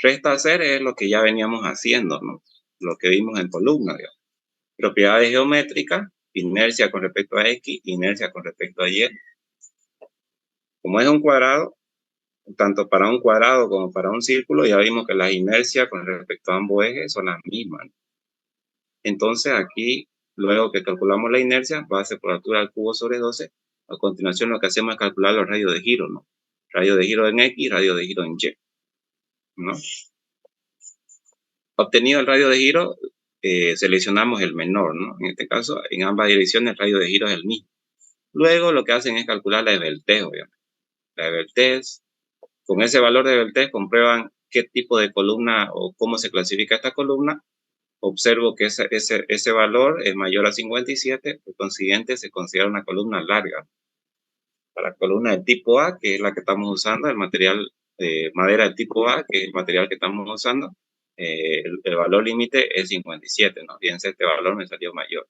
resta hacer es lo que ya veníamos haciendo, ¿no? Lo que vimos en columna, digamos. Propiedades geométricas, inercia con respecto a X, inercia con respecto a Y. Como es un cuadrado, tanto para un cuadrado como para un círculo, ya vimos que las inercias con respecto a ambos ejes son las mismas. Entonces aquí, luego que calculamos la inercia, base por altura al cubo sobre 12, a continuación lo que hacemos es calcular los radios de giro, ¿no? Radio de giro en X, radio de giro en Y, ¿no? Obtenido el radio de giro, seleccionamos el menor, ¿no? En este caso, en ambas direcciones el radio de giro es el mismo. Luego lo que hacen es calcular la Evertez, obviamente. La Evertez, con ese valor de Evertez comprueban qué tipo de columna o cómo se clasifica esta columna. Observo que ese valor es mayor a 57, por consiguiente se considera una columna larga. Para la columna del tipo A, que es la que estamos usando, el material madera del tipo A, que es el material que estamos usando, el valor límite es 57, ¿no? Fíjense, este valor me salió mayor.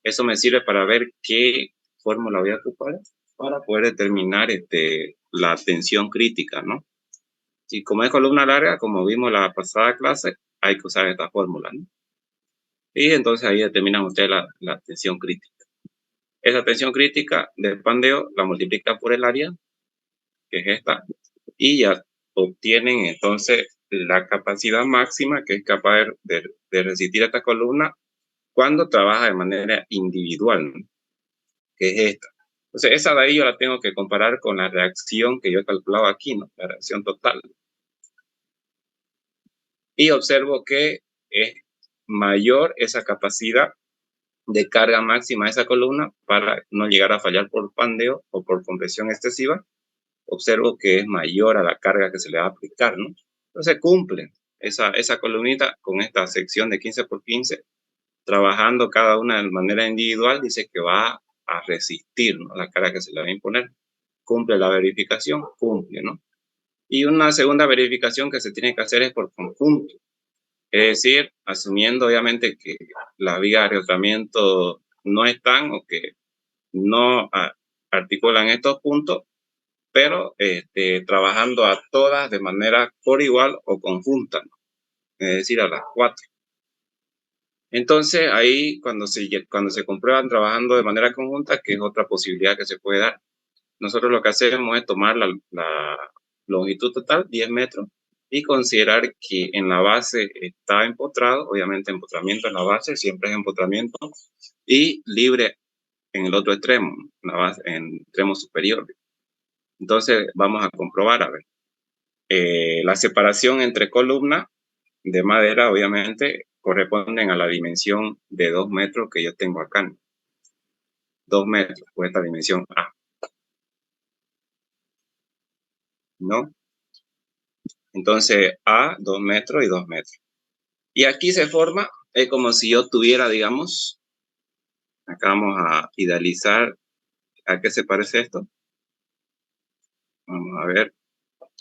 Eso me sirve para ver qué fórmula voy a ocupar para poder determinar la tensión crítica, ¿no? Y como es columna larga, como vimos la pasada clase, hay que usar esta fórmula, ¿no? Y entonces ahí determinan ustedes la tensión crítica. Esa tensión crítica de pandeo la multiplican por el área, que es esta, y ya obtienen entonces la capacidad máxima que es capaz de resistir esta columna cuando trabaja de manera individual, ¿no? Que es esta. Entonces esa de ahí yo la tengo que comparar con la reacción que yo he calculado aquí, ¿no? La reacción total. Y observo que es mayor esa capacidad de carga máxima de esa columna para no llegar a fallar por pandeo o por compresión excesiva. Observo que es mayor a la carga que se le va a aplicar, ¿no? Entonces cumple esa columnita con esta sección de 15 por 15, trabajando cada una de manera individual, dice que va a resistir, ¿no?, la carga que se le va a imponer. Cumple la verificación, cumple, ¿no? Y una segunda verificación que se tiene que hacer es por conjunto. Es decir, asumiendo obviamente que las vigas de arrojamiento no están o que no articulan estos puntos, pero trabajando a todas de manera por igual o conjunta, ¿no? Es decir, a las 4. Entonces, ahí cuando se comprueban trabajando de manera conjunta, que es otra posibilidad que se puede dar, nosotros lo que hacemos es tomar la longitud total, 10 metros, y considerar que en la base está empotrado, obviamente empotramiento en la base, siempre es empotramiento, y libre en el otro extremo, en el extremo superior. Entonces vamos a comprobar, a ver, la separación entre columnas de madera, obviamente, corresponden a la dimensión de 2 metros que yo tengo acá, ¿no? 2 metros, por esta dimensión A, ¿no? Entonces, A, 2 metros y 2 metros. Y aquí se forma, es como si yo tuviera, digamos, acá vamos a idealizar, ¿a qué se parece esto? Vamos a ver,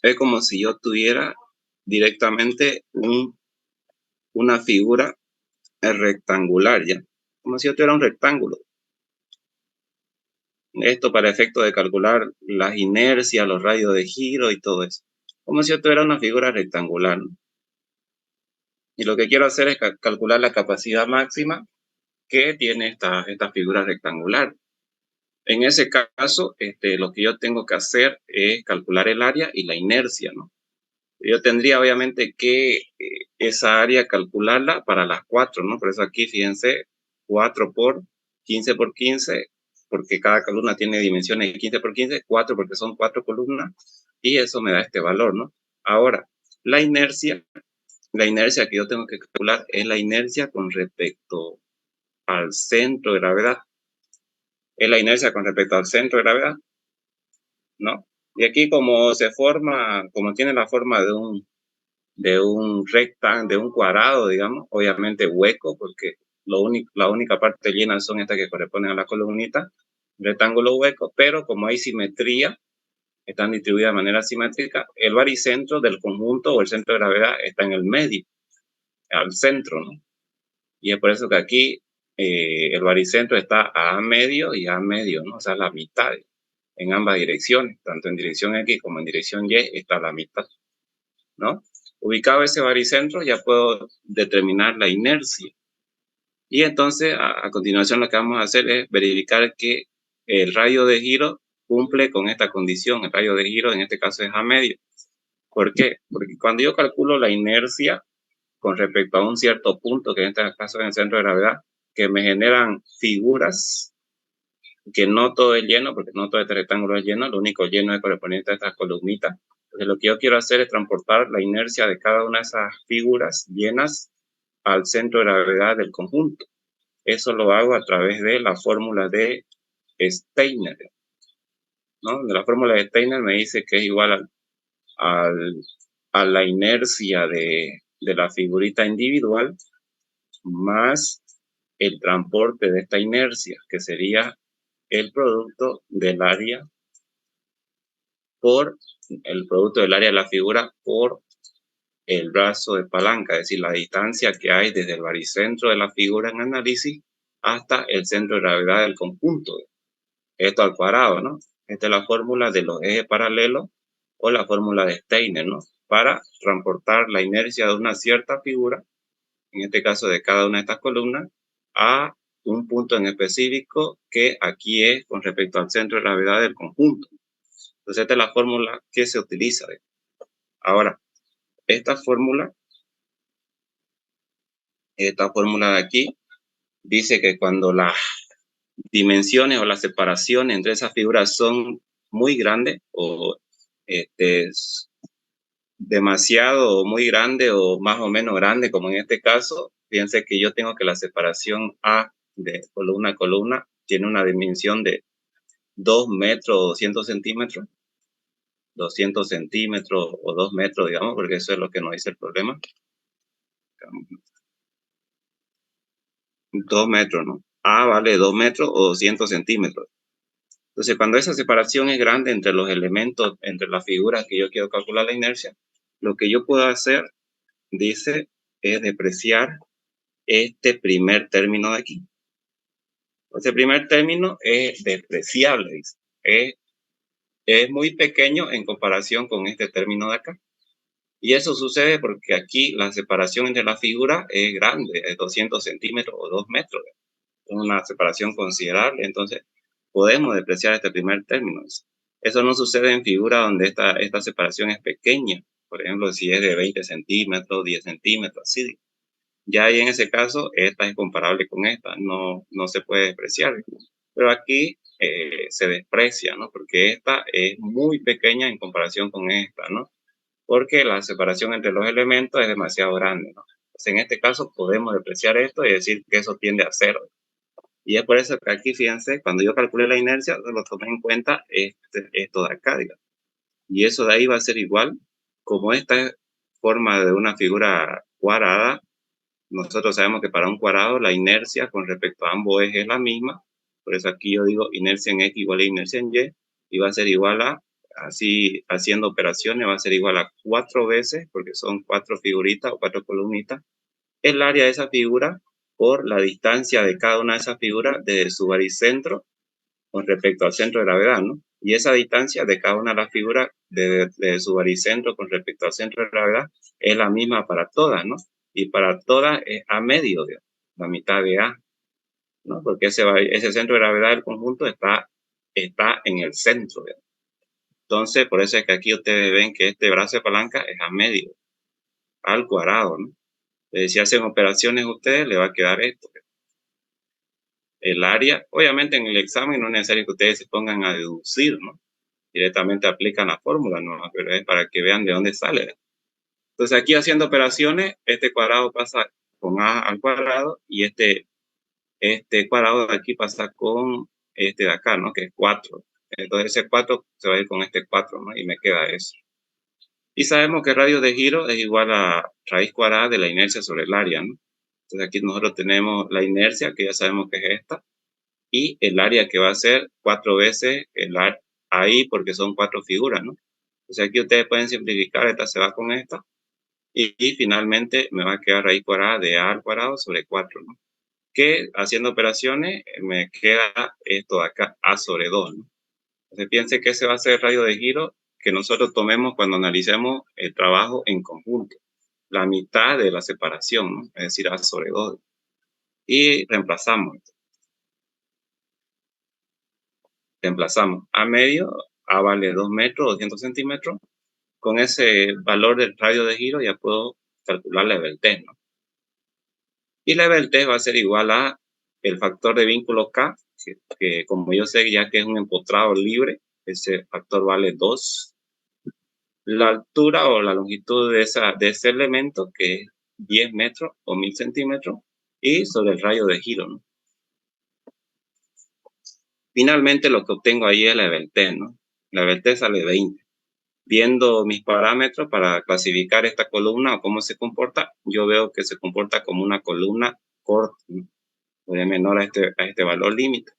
es como si yo tuviera directamente una figura rectangular, ¿ya? Como si yo tuviera un rectángulo. Esto para efecto de calcular las inercias, los radios de giro y todo eso. Como si yo tuviera una figura rectangular, ¿no? Y lo que quiero hacer es calcular la capacidad máxima que tiene esta figura rectangular. En ese caso, lo que yo tengo que hacer es calcular el área y la inercia, ¿no? Yo tendría obviamente que esa área calcularla para las 4, ¿no? Por eso aquí, fíjense, 4 por 15 por 15, porque cada columna tiene dimensiones de 15 por 15, 4 porque son 4 columnas, y eso me da este valor, ¿no? Ahora, la inercia que yo tengo que calcular es la inercia con respecto al centro de gravedad. Es la inercia con respecto al centro de gravedad, ¿no? Y aquí como como tiene la forma de un cuadrado, digamos, obviamente hueco, porque la única parte llena son estas que corresponden a la columnita, rectángulo hueco, pero como hay simetría, están distribuidas de manera simétrica, el baricentro del conjunto o el centro de gravedad está en el medio, al centro, ¿no? Y es por eso que aquí el baricentro está a A medio y A medio, ¿no? O sea, la mitad en ambas direcciones, tanto en dirección X como en dirección Y está la mitad, ¿no? Ubicado ese baricentro ya puedo determinar la inercia. Y entonces a continuación lo que vamos a hacer es verificar que el radio de giro cumple con esta condición. El radio de giro en este caso es A medio. ¿Por qué? Porque cuando yo calculo la inercia con respecto a un cierto punto, que en este caso es el centro de gravedad, que me generan figuras, que no todo es lleno, porque no todo este rectángulo es lleno, lo único lleno es correspondiente a estas columnitas. Entonces lo que yo quiero hacer es transportar la inercia de cada una de esas figuras llenas al centro de gravedad del conjunto. Eso lo hago a través de la fórmula de Steiner, ¿no? De la fórmula de Steiner me dice que es igual a la inercia de la figurita individual más el transporte de esta inercia, que sería el producto del área por el producto del área de la figura por el brazo de palanca, es decir, la distancia que hay desde el baricentro de la figura en análisis hasta el centro de gravedad del conjunto. Esto al cuadrado, ¿no? Esta es la fórmula de los ejes paralelos o la fórmula de Steiner, ¿no? Para transportar la inercia de una cierta figura, en este caso de cada una de estas columnas, a un punto en específico que aquí es con respecto al centro de gravedad del conjunto. Entonces esta es la fórmula que se utiliza. Ahora, esta fórmula de aquí dice que cuando las dimensiones o las separaciones entre esas figuras son muy grandes o demasiado o muy grande o más o menos grande, como en este caso, fíjense que yo tengo que la separación A de columna a columna tiene una dimensión de 2 metros o 200 centímetros, 200 centímetros o 2 metros, digamos, porque eso es lo que nos dice el problema. 2 metros, ¿no? A vale 2 metros o 200 centímetros. Entonces, cuando esa separación es grande entre los elementos, entre las figuras que yo quiero calcular la inercia, lo que yo puedo hacer, dice, es depreciar este primer término de aquí. Este primer término es despreciable, dice. Es muy pequeño en comparación con este término de acá. Y eso sucede porque aquí la separación entre las figuras es grande, es 200 centímetros o 2 metros. Es una separación considerable, entonces podemos despreciar este primer término. Eso no sucede en figuras donde esta separación es pequeña. Por ejemplo, si es de 20 centímetros, 10 centímetros, así. Ya ahí en ese caso, esta es comparable con esta, no se puede despreciar. Pero aquí se desprecia, ¿no? Porque esta es muy pequeña en comparación con esta, ¿no? Porque la separación entre los elementos es demasiado grande, ¿no? Entonces, en este caso podemos despreciar esto y decir que eso tiende a cero. Y es por eso que aquí, fíjense, cuando yo calculé la inercia, lo tomé en cuenta esto de acá, digamos. Y eso de ahí va a ser igual, como esta forma de una figura cuadrada, nosotros sabemos que para un cuadrado la inercia con respecto a ambos ejes es la misma. Por eso aquí yo digo inercia en X igual a inercia en Y va a ser igual a, así haciendo operaciones, va a ser igual a 4 veces, porque son 4 figuritas o 4 columnitas, el área de esa figura por la distancia de cada una de esas figuras desde su baricentro con respecto al centro de gravedad, ¿no? Y esa distancia de cada una de las figuras de su baricentro con respecto al centro de gravedad es la misma para todas, ¿no? Y para todas es A medio, digamos, la mitad de A, ¿no? Porque ese centro de gravedad del conjunto está en el centro, digamos. Entonces, por eso es que aquí ustedes ven que este brazo de palanca es A medio, al cuadrado, ¿no? Si hacen operaciones ustedes, le va a quedar esto. El área, obviamente en el examen no es necesario que ustedes se pongan a deducir, ¿no? Directamente aplican la fórmula, ¿no? Pero es para que vean de dónde sale. Entonces aquí haciendo operaciones, este cuadrado pasa con A al cuadrado y este cuadrado de aquí pasa con este de acá, ¿no? Que es 4. Entonces ese 4 se va a ir con este 4, ¿no? Y me queda eso. Y sabemos que el radio de giro es igual a raíz cuadrada de la inercia sobre el área, ¿no? Entonces aquí nosotros tenemos la inercia, que ya sabemos que es esta, y el área que va a ser 4 veces el área ahí, porque son 4 figuras, ¿no? Entonces aquí ustedes pueden simplificar, esta se va con esta, y finalmente me va a quedar raíz cuadrada de A al cuadrado sobre 4, ¿no? que haciendo operaciones me queda esto de acá, A sobre 2, ¿no? Entonces piense que ese va a ser el radio de giro que nosotros tomemos cuando analicemos el trabajo en conjunto, la mitad de la separación, ¿no? Es decir, A sobre 2. Y reemplazamos A medio, A vale 2 metros, 200 centímetros. Con ese valor del radio de giro ya puedo calcular level test, ¿no? Y level test va a ser igual a el factor de vínculo K, que como yo sé ya que es un empotrado libre, ese factor vale 2. La altura o la longitud de ese elemento, que es 10 metros o 1000 centímetros, y sobre el radio de giro, ¿no? Finalmente lo que obtengo ahí es level test, ¿no? Level test sale 20. Viendo mis parámetros para clasificar esta columna o cómo se comporta, yo veo que se comporta como una columna corta, ¿no? O de menor a este valor límite.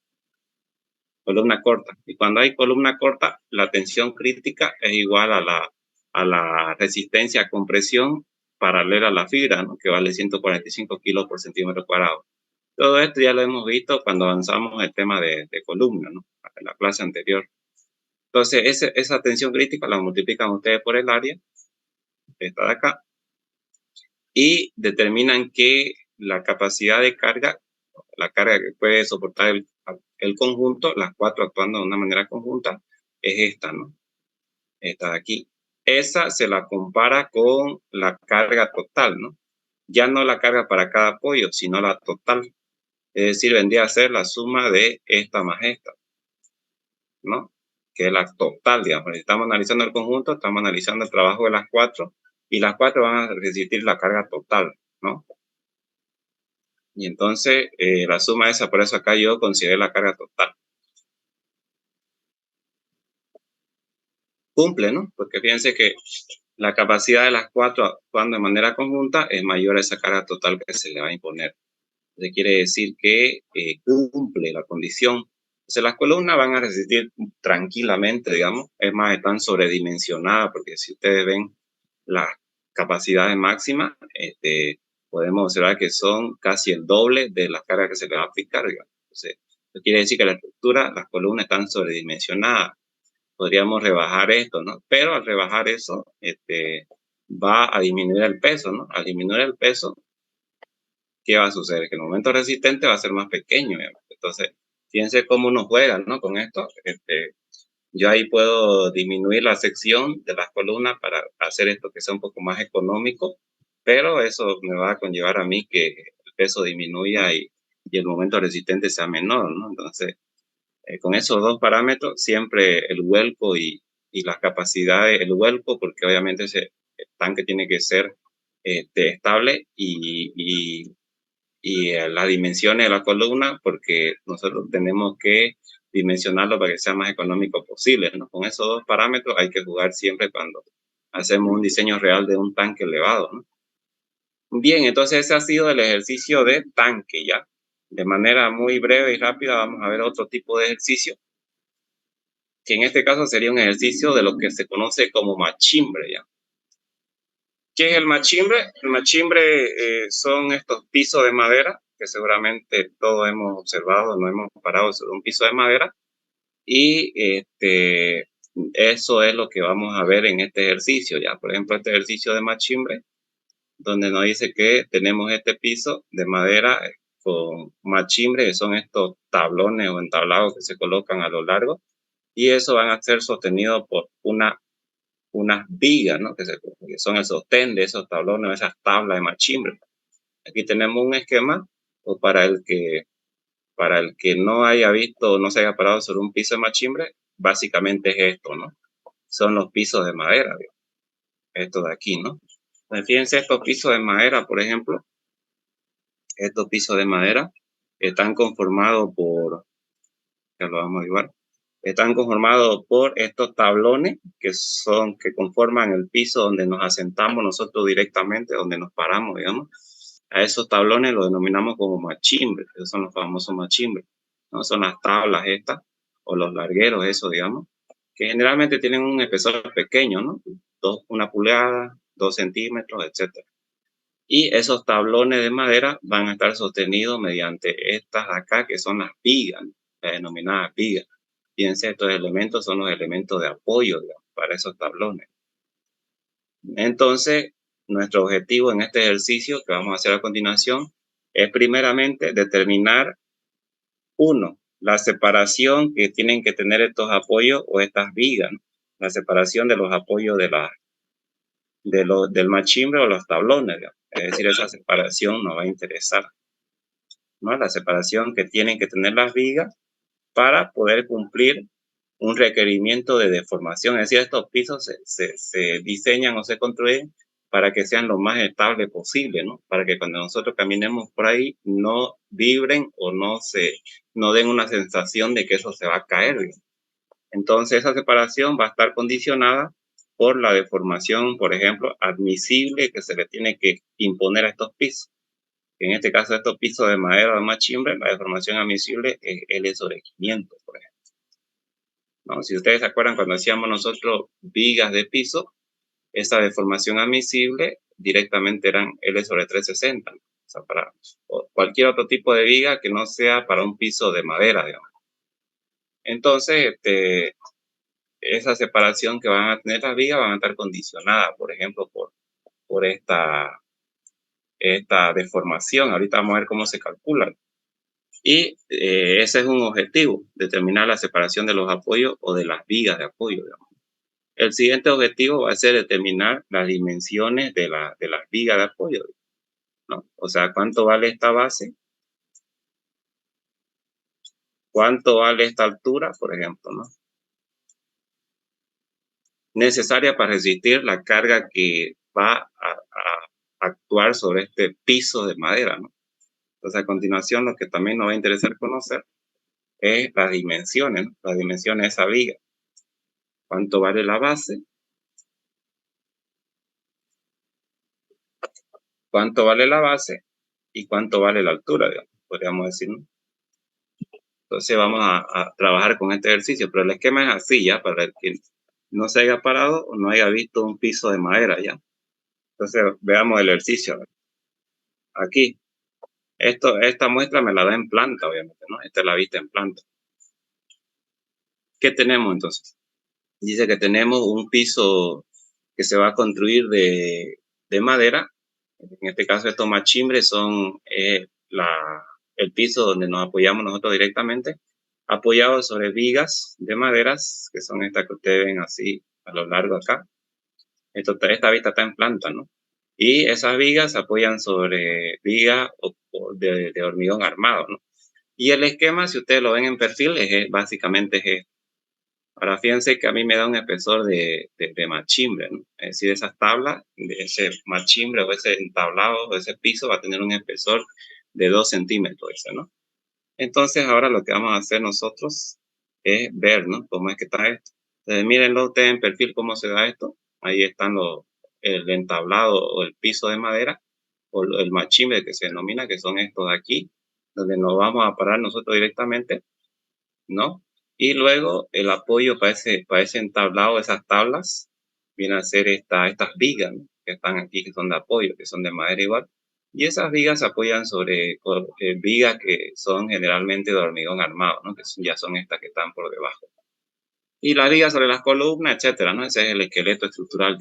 Columna corta. Y cuando hay columna corta, la tensión crítica es igual a la resistencia a compresión paralela a la fibra, ¿no? Que vale 145 kilos por centímetro cuadrado. Todo esto ya lo hemos visto cuando avanzamos el tema de columna, ¿no? En la clase anterior. Entonces, esa tensión crítica la multiplican ustedes por el área, esta de acá, y determinan que la capacidad de carga, la carga que puede soportar el conjunto, las cuatro actuando de una manera conjunta, es esta, ¿no? Esta de aquí. Esa se la compara con la carga total, ¿no? Ya no la carga para cada apoyo, sino la total. Es decir, vendría a ser la suma de esta más esta, ¿no? Que es la total, digamos. Si estamos analizando el conjunto, estamos analizando el trabajo de las cuatro, y las cuatro van a resistir la carga total, ¿no? Y entonces la suma esa, por eso acá yo consideré la carga total. Cumple, ¿no? Porque fíjense que la capacidad de las cuatro actuando de manera conjunta es mayor a esa carga total que se le va a imponer. Entonces quiere decir que cumple la condición. Entonces las columnas van a resistir tranquilamente, digamos. Es más, están sobredimensionadas, porque si ustedes ven las capacidades máximas, podemos observar que son casi el doble de las cargas que se le va a aplicar, digamos. Entonces, eso quiere decir que la estructura, las columnas están sobredimensionadas. Podríamos rebajar esto, ¿no? Pero al rebajar eso, va a disminuir el peso, ¿no? Al disminuir el peso, ¿qué va a suceder? Que el momento resistente va a ser más pequeño, digamos. Entonces, fíjense cómo uno juega, ¿no? Con esto, yo ahí puedo disminuir la sección de las columnas para hacer esto que sea un poco más económico, pero eso me va a conllevar a mí que el peso disminuya y el momento resistente sea menor, ¿no? Entonces, con esos dos parámetros, siempre el vuelco y las capacidades, el vuelco, porque obviamente ese tanque tiene que ser estable y las dimensiones de la columna, porque nosotros tenemos que dimensionarlo para que sea más económico posible, ¿no? Con esos dos parámetros hay que jugar siempre cuando hacemos un diseño real de un tanque elevado, ¿no? Bien, entonces ese ha sido el ejercicio de tanque, ¿ya? De manera muy breve y rápida vamos a ver otro tipo de ejercicio, que en este caso sería un ejercicio de lo que se conoce como machimbre, ¿ya? ¿Qué es el machimbre? El machimbre son estos pisos de madera que seguramente todos hemos observado, no hemos parado sobre un piso de madera, y eso es lo que vamos a ver en este ejercicio, ya. Por ejemplo, este ejercicio de machimbre, donde nos dice que tenemos este piso de madera con machimbre, que son estos tablones o entablados que se colocan a lo largo, y eso van a ser sostenidos por unas vigas, ¿no? Que son el sostén de esos tablones, esas tablas de machimbre. Aquí tenemos un esquema, o para el que no haya visto o no se haya parado sobre un piso de machimbre, básicamente es esto, ¿no? Son los pisos de madera, ¿no? Esto de aquí, ¿no? Pues fíjense, estos pisos de madera, por ejemplo, estos pisos de madera están conformados por, ya lo vamos a llevar, están conformados por estos tablones que conforman el piso donde nos asentamos nosotros directamente, donde nos paramos, digamos. A esos tablones los denominamos como machimbres, esos son los famosos machimbres, ¿no? Son las tablas estas, o los largueros, eso, digamos, que generalmente tienen un espesor pequeño, ¿no? 1 pulgada, 2 centímetros, etcétera. Y esos tablones de madera van a estar sostenidos mediante estas acá, que son las vigas, ¿no? Las denominadas vigas. Fíjense, estos elementos son los elementos de apoyo, digamos, para esos tablones. Entonces, nuestro objetivo en este ejercicio que vamos a hacer a continuación es primeramente determinar, uno, la separación que tienen que tener estos apoyos o estas vigas, ¿no? La separación de los apoyos del machimbre o los tablones, digamos. Es decir, esa separación nos va a interesar, ¿no? La separación que tienen que tener las vigas para poder cumplir un requerimiento de deformación. Es decir, estos pisos se diseñan o se construyen para que sean lo más estable posible, ¿no? Para que cuando nosotros caminemos por ahí no vibren o no den una sensación de que eso se va a caer, digamos. Entonces, esa separación va a estar condicionada por la deformación, por ejemplo, admisible que se le tiene que imponer a estos pisos. En este caso, estos pisos de madera o de machimbre, la deformación admisible es L sobre 500, por ejemplo, ¿no? Si ustedes se acuerdan, cuando hacíamos nosotros vigas de piso, esa deformación admisible directamente eran L sobre 360, ¿no? O sea, para cualquier otro tipo de viga que no sea para un piso de madera, digamos. Entonces, esa separación que van a tener las vigas van a estar condicionadas, por ejemplo, por esta deformación. Ahorita vamos a ver cómo se calcula. Y ese es un objetivo, determinar la separación de los apoyos o de las vigas de apoyo, digamos. El siguiente objetivo va a ser determinar las dimensiones de las vigas de apoyo, ¿no? O sea, cuánto vale esta base, cuánto vale esta altura, por ejemplo, ¿no? Necesaria para resistir la carga que va a actuar sobre este piso de madera, ¿no? Entonces, a continuación, lo que también nos va a interesar conocer es las dimensiones, ¿no? Las dimensiones de esa viga. ¿Cuánto vale la base? ¿Cuánto vale la base? ¿Y cuánto vale la altura, digamos? Podríamos decir, ¿no? Entonces vamos a trabajar con este ejercicio, pero el esquema es así ya, para el que no se haya parado o no haya visto un piso de madera ya. Entonces veamos el ejercicio. Aquí, esta muestra me la da en planta, obviamente, ¿no? Esta es la vista en planta. ¿Qué tenemos entonces? Dice que tenemos un piso que se va a construir de madera. En este caso, estos machimbres son el piso donde nos apoyamos nosotros directamente, apoyados sobre vigas de maderas, que son estas que ustedes ven así a lo largo acá. Esta vista está en planta, ¿no? Y esas vigas se apoyan sobre vigas de hormigón armado, ¿no? Y el esquema, si ustedes lo ven en perfil, básicamente es esto. Ahora fíjense que a mí me da un espesor de machimbre, ¿no? Es decir, esas tablas, de ese machimbre o ese entablado o ese piso va a tener un espesor de 2 centímetros, ¿no? Entonces ahora lo que vamos a hacer nosotros es ver, ¿no? Cómo es que está esto. Entonces mírenlo ustedes en perfil cómo se da esto. Ahí están el entablado o el piso de madera o el machimbre que se denomina, que son estos de aquí, donde nos vamos a parar nosotros directamente, ¿no? Y luego el apoyo para ese entablado, esas tablas, viene a ser estas vigas, ¿no? Que están aquí, que son de apoyo, que son de madera igual. Y esas vigas se apoyan sobre vigas que son generalmente de hormigón armado, ¿no? Ya son estas que están por debajo. Y las vigas sobre las columnas, etcétera, ¿no? Ese es el esqueleto estructural.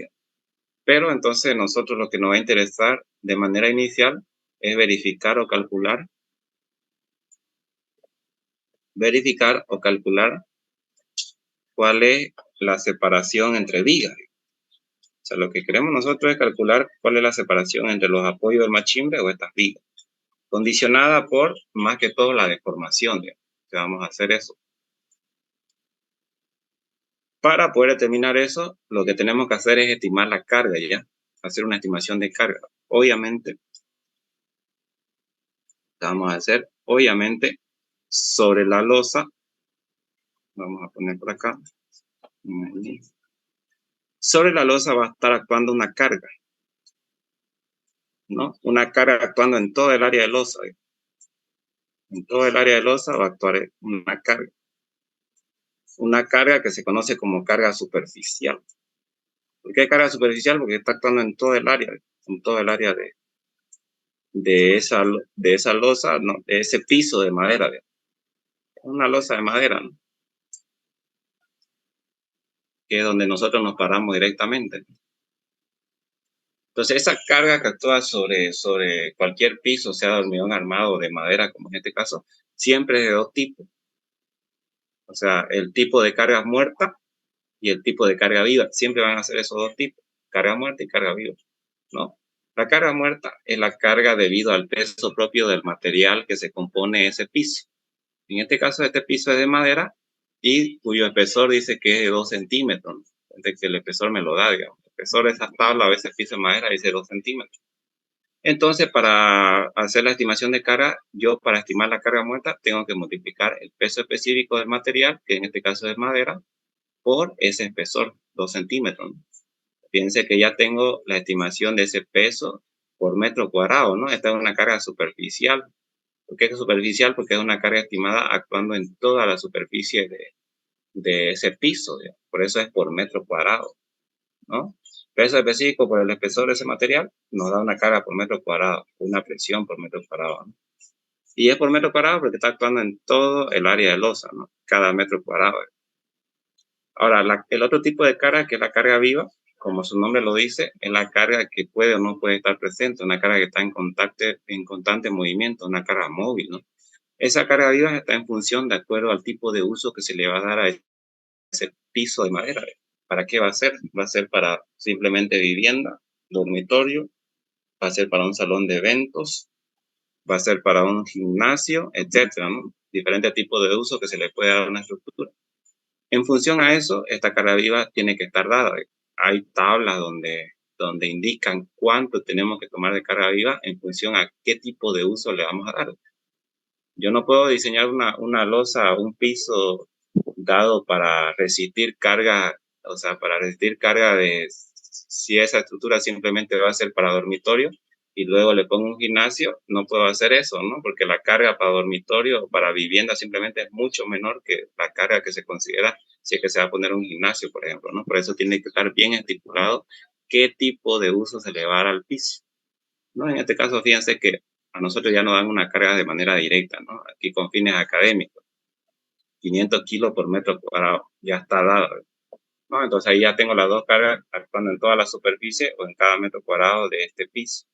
Pero entonces nosotros lo que nos va a interesar de manera inicial es verificar o calcular cuál es la separación entre vigas. O sea, lo que queremos nosotros es calcular cuál es la separación entre los apoyos del machimbre o estas vigas, condicionada por, más que todo, la deformación. Digamos. O sea, vamos a hacer eso. Para poder determinar eso, lo que tenemos que hacer es estimar la carga, ¿ya? Hacer una estimación de carga. Obviamente, vamos a hacer, obviamente, sobre la losa, vamos a poner por acá, sobre la losa va a estar actuando una carga, ¿no? Una carga actuando en todo el área de losa. En todo el área de losa va a actuar una carga. Una carga que se conoce como carga superficial. ¿Por qué carga superficial? Porque está actuando en todo el área de esa losa, ¿no? De ese piso de madera, una losa de madera, ¿no? Que es donde nosotros nos paramos directamente. Entonces, esa carga que actúa sobre cualquier piso, sea de hormigón armado o de madera, como en este caso, siempre es de dos tipos. O sea, el tipo de carga muerta y el tipo de carga viva. Siempre van a ser esos dos tipos, carga muerta y carga viva, ¿no? La carga muerta es la carga debido al peso propio del material que se compone ese piso. En este caso, este piso es de madera y cuyo espesor dice que es de 2 centímetros. Entonces, que el espesor me lo da, digamos. El espesor de esa tabla, a veces piso de madera, dice 2 centímetros. Entonces, para hacer la estimación de carga, yo para estimar la carga muerta tengo que multiplicar el peso específico del material, que en este caso es madera, por ese espesor, 2 centímetros, ¿no? Fíjense que ya tengo la estimación de ese peso por metro cuadrado, ¿no? Esta es una carga superficial. ¿Por qué es superficial? Porque es una carga estimada actuando en toda la superficie de ese piso, digamos. Por eso es por metro cuadrado, ¿no? Peso específico por el espesor de ese material nos da una carga por metro cuadrado, una presión por metro cuadrado, ¿no? Y es por metro cuadrado porque está actuando en todo el área de losa, ¿no? Cada metro cuadrado. Ahora, el otro tipo de carga, que es la carga viva, como su nombre lo dice, es la carga que puede o no puede estar presente, una carga que está en constante movimiento, una carga móvil, ¿no? Esa carga viva está en función de acuerdo al tipo de uso que se le va a dar a ese piso de madera. ¿Para qué va a ser? Va a ser para simplemente vivienda, dormitorio, va a ser para un salón de eventos, va a ser para un gimnasio, etcétera, ¿no? Diferentes tipos de uso que se le puede dar a una estructura. En función a eso, esta carga viva tiene que estar dada. Hay tablas donde indican cuánto tenemos que tomar de carga viva en función a qué tipo de uso le vamos a dar. Yo no puedo diseñar una losa, un piso dado para resistir carga, o sea, para resistir carga de si esa estructura simplemente va a ser para dormitorio y luego le pongo un gimnasio, no puedo hacer eso, ¿no? Porque la carga para dormitorio o para vivienda simplemente es mucho menor que la carga que se considera si es que se va a poner un gimnasio, por ejemplo, ¿no? Por eso tiene que estar bien estipulado qué tipo de uso se le va a dar al piso, ¿no? En este caso, fíjense que a nosotros ya nos dan una carga de manera directa, ¿no? Aquí con fines académicos, 500 kilos por metro cuadrado, ya está dado, ¿no? Entonces ahí ya tengo las dos cargas actuando en toda la superficie o en cada metro cuadrado de este piso,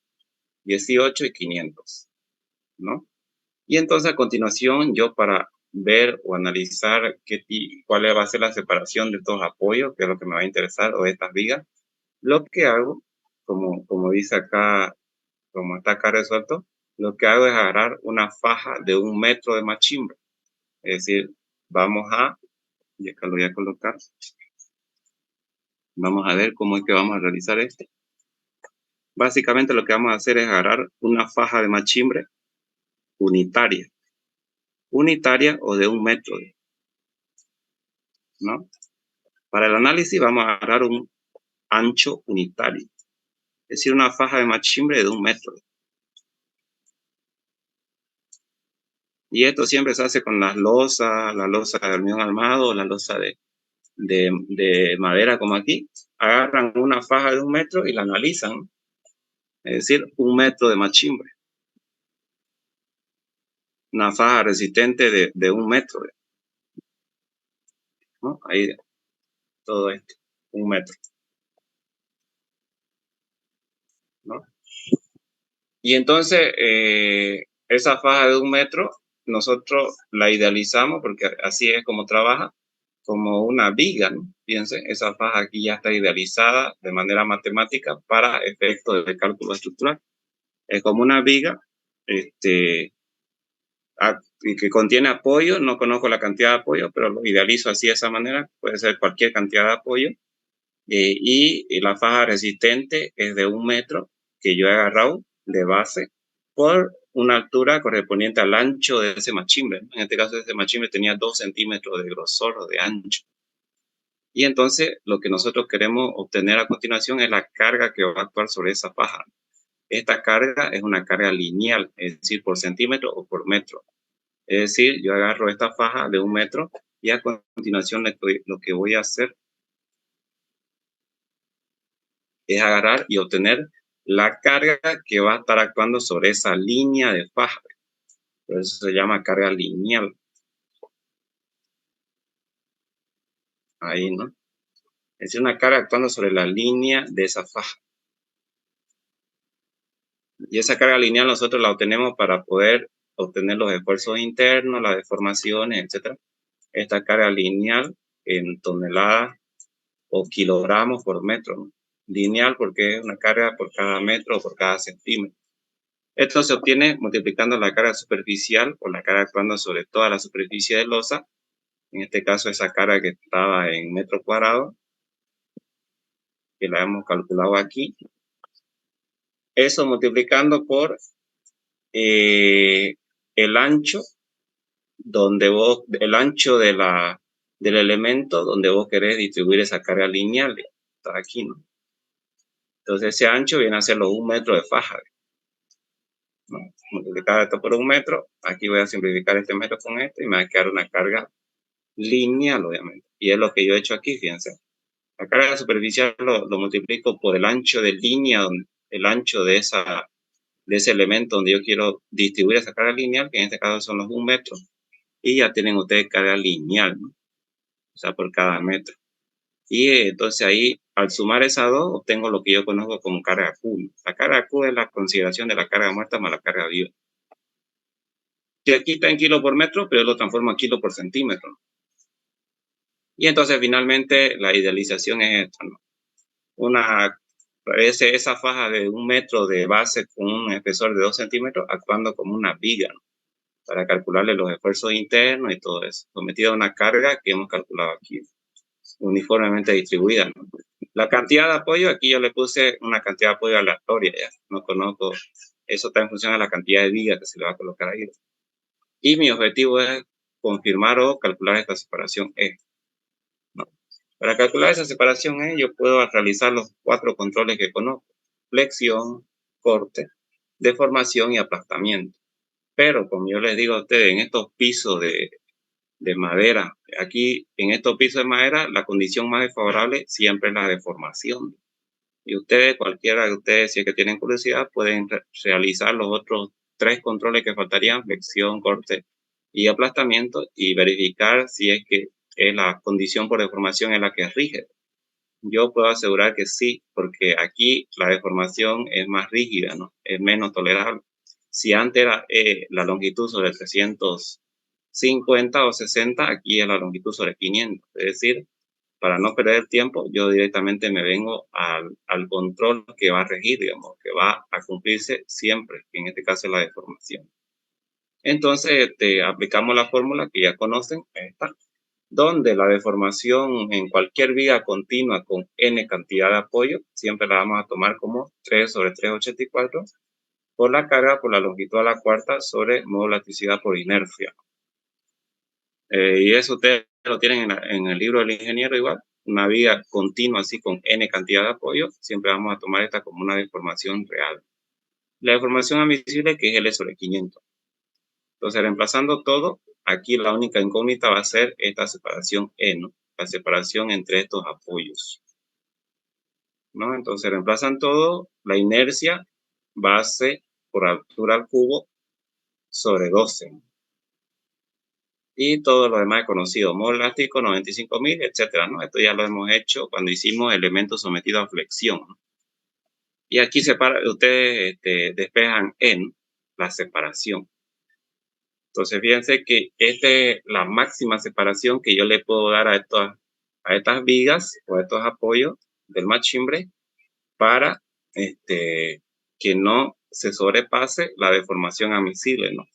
18 y 500, ¿no? Y entonces a continuación yo para ver o analizar cuál va a ser la separación de estos apoyos, que es lo que me va a interesar, o de estas vigas, lo que hago, como dice acá, como está acá resuelto, lo que hago es agarrar una faja de 1 metro de machimbre. Es decir, vamos a, y acá lo voy a colocar, vamos a ver cómo es que vamos a realizar esto. Básicamente lo que vamos a hacer es agarrar una faja de machimbre unitaria o de 1 metro, ¿no? Para el análisis vamos a agarrar un ancho unitario, es decir, una faja de machimbre de 1 metro. Y esto siempre se hace con las losas, la losa de hormigón armado, la losa de madera como aquí. Agarran una faja de 1 metro y la analizan, es decir, 1 metro de machimbre. Una faja resistente de 1 metro, ¿no? Ahí todo esto, 1 metro, ¿no? Y entonces, esa faja de 1 metro, nosotros la idealizamos, porque así es como trabaja, como una viga, ¿no? Fíjense, esa faja aquí ya está idealizada de manera matemática para efectos de cálculo estructural. Es como una viga, y que contiene apoyo, no conozco la cantidad de apoyo, pero lo idealizo así de esa manera, puede ser cualquier cantidad de apoyo, y la faja resistente es de 1 metro que yo he agarrado de base por una altura correspondiente al ancho de ese machimbre. En este caso, ese machimbre tenía 2 centímetros de grosor o de ancho. Y entonces, lo que nosotros queremos obtener a continuación es la carga que va a actuar sobre esa faja. Esta carga es una carga lineal, es decir, por centímetro o por metro. Es decir, yo agarro esta faja de 1 metro y a continuación lo que voy a hacer es agarrar y obtener la carga que va a estar actuando sobre esa línea de faja. Por eso se llama carga lineal. Ahí, ¿no? Es una carga actuando sobre la línea de esa faja. Y esa carga lineal nosotros la obtenemos para poder obtener los esfuerzos internos, las deformaciones, etc. Esta carga lineal en toneladas o kilogramos por metro, ¿no? Lineal porque es una carga por cada metro o por cada centímetro. Esto se obtiene multiplicando la carga superficial por la carga actuando sobre toda la superficie de losa. En este caso, esa carga que estaba en metro cuadrado, que la hemos calculado aquí. Eso multiplicando por el ancho el ancho del elemento donde vos querés distribuir esa carga lineal. Está aquí, ¿no? Entonces ese ancho viene a ser los 1 metro de faja, ¿no? Multiplicar esto por 1 metro, aquí voy a simplificar este metro con este y me va a quedar una carga lineal, obviamente. Y es lo que yo he hecho aquí, fíjense. La carga superficial lo multiplico por el ancho de línea, el ancho de ese elemento donde yo quiero distribuir esa carga lineal, que en este caso son los 1 metro. Y ya tienen ustedes carga lineal, ¿no? O sea, por cada metro. Y entonces ahí, al sumar esas dos, obtengo lo que yo conozco como carga Q. La carga Q es la consideración de la carga muerta más la carga viva. Que aquí está en kilo por metro, pero yo lo transformo a kilo por centímetro. Y entonces finalmente la idealización es esta, ¿no? Esa faja de 1 metro de base con un espesor de 2 centímetros actuando como una viga, ¿no? Para calcularle los esfuerzos internos y todo eso, sometido a una carga que hemos calculado aquí, uniformemente distribuida, ¿no? La cantidad de apoyo, aquí yo le puse una cantidad de apoyo aleatoria, ya no conozco, eso está en función de la cantidad de vigas que se le va a colocar ahí. Y mi objetivo es confirmar o calcular esta separación E, ¿no? Para calcular esa separación E, yo puedo realizar los 4 controles que conozco: flexión, corte, deformación y aplastamiento. Pero, como yo les digo a ustedes, en estos pisos de madera, aquí en estos pisos de madera, la condición más desfavorable siempre es la deformación. Y ustedes, cualquiera de ustedes, si es que tienen curiosidad, pueden realizar los otros 3 controles que faltarían: flexión, corte y aplastamiento, y verificar si es que es la condición por deformación en la que rige. Yo puedo asegurar que sí, porque aquí la deformación es más rígida, ¿no? Es menos tolerable. Si antes era la longitud sobre 350 o 60, aquí es la longitud sobre 500. Es decir, para no perder tiempo, yo directamente me vengo al control que va a regir, digamos, que va a cumplirse siempre, que en este caso es la deformación. Entonces, aplicamos la fórmula que ya conocen, esta, donde la deformación en cualquier viga continua con n cantidad de apoyo, siempre la vamos a tomar como 3 sobre 384 por la carga por la longitud a la cuarta sobre modo elasticidad por inercia. Y eso ustedes lo tienen en el libro del ingeniero igual. Una viga continua así con n cantidad de apoyo, siempre vamos a tomar esta como una deformación real. La deformación admisible, que es L sobre 500. Entonces, reemplazando todo, aquí la única incógnita va a ser esta separación E, ¿no? La separación entre estos apoyos, ¿no? Entonces, reemplazan todo, la inercia, base por altura al cubo sobre 12. Y todo lo demás es conocido: modo elástico 95.000, etcétera, ¿no? Esto ya lo hemos hecho cuando hicimos elementos sometidos a flexión, ¿no? Y aquí ustedes despejan en la separación. Entonces, fíjense que esta es la máxima separación que yo le puedo dar a estas vigas o a estos apoyos del machimbre para que no se sobrepase la deformación admisible, ¿no?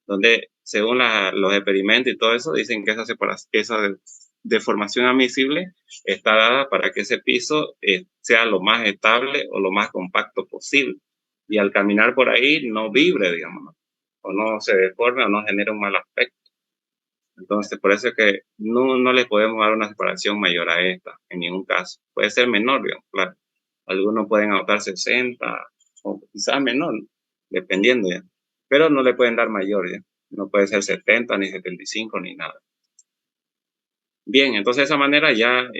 Donde, según los experimentos y todo eso, dicen que esa deformación admisible está dada para que ese piso sea lo más estable o lo más compacto posible. Y al caminar por ahí no vibre, digamos, ¿no? O no se deforme o no genere un mal aspecto. Entonces, por eso es que no le podemos dar una separación mayor a esta, en ningún caso. Puede ser menor, digamos, claro. Algunos pueden adoptar 60 o quizás menor, dependiendo ya. Pero no le pueden dar mayor ya. No puede ser 70 ni 75 ni nada. Bien, entonces de esa manera ya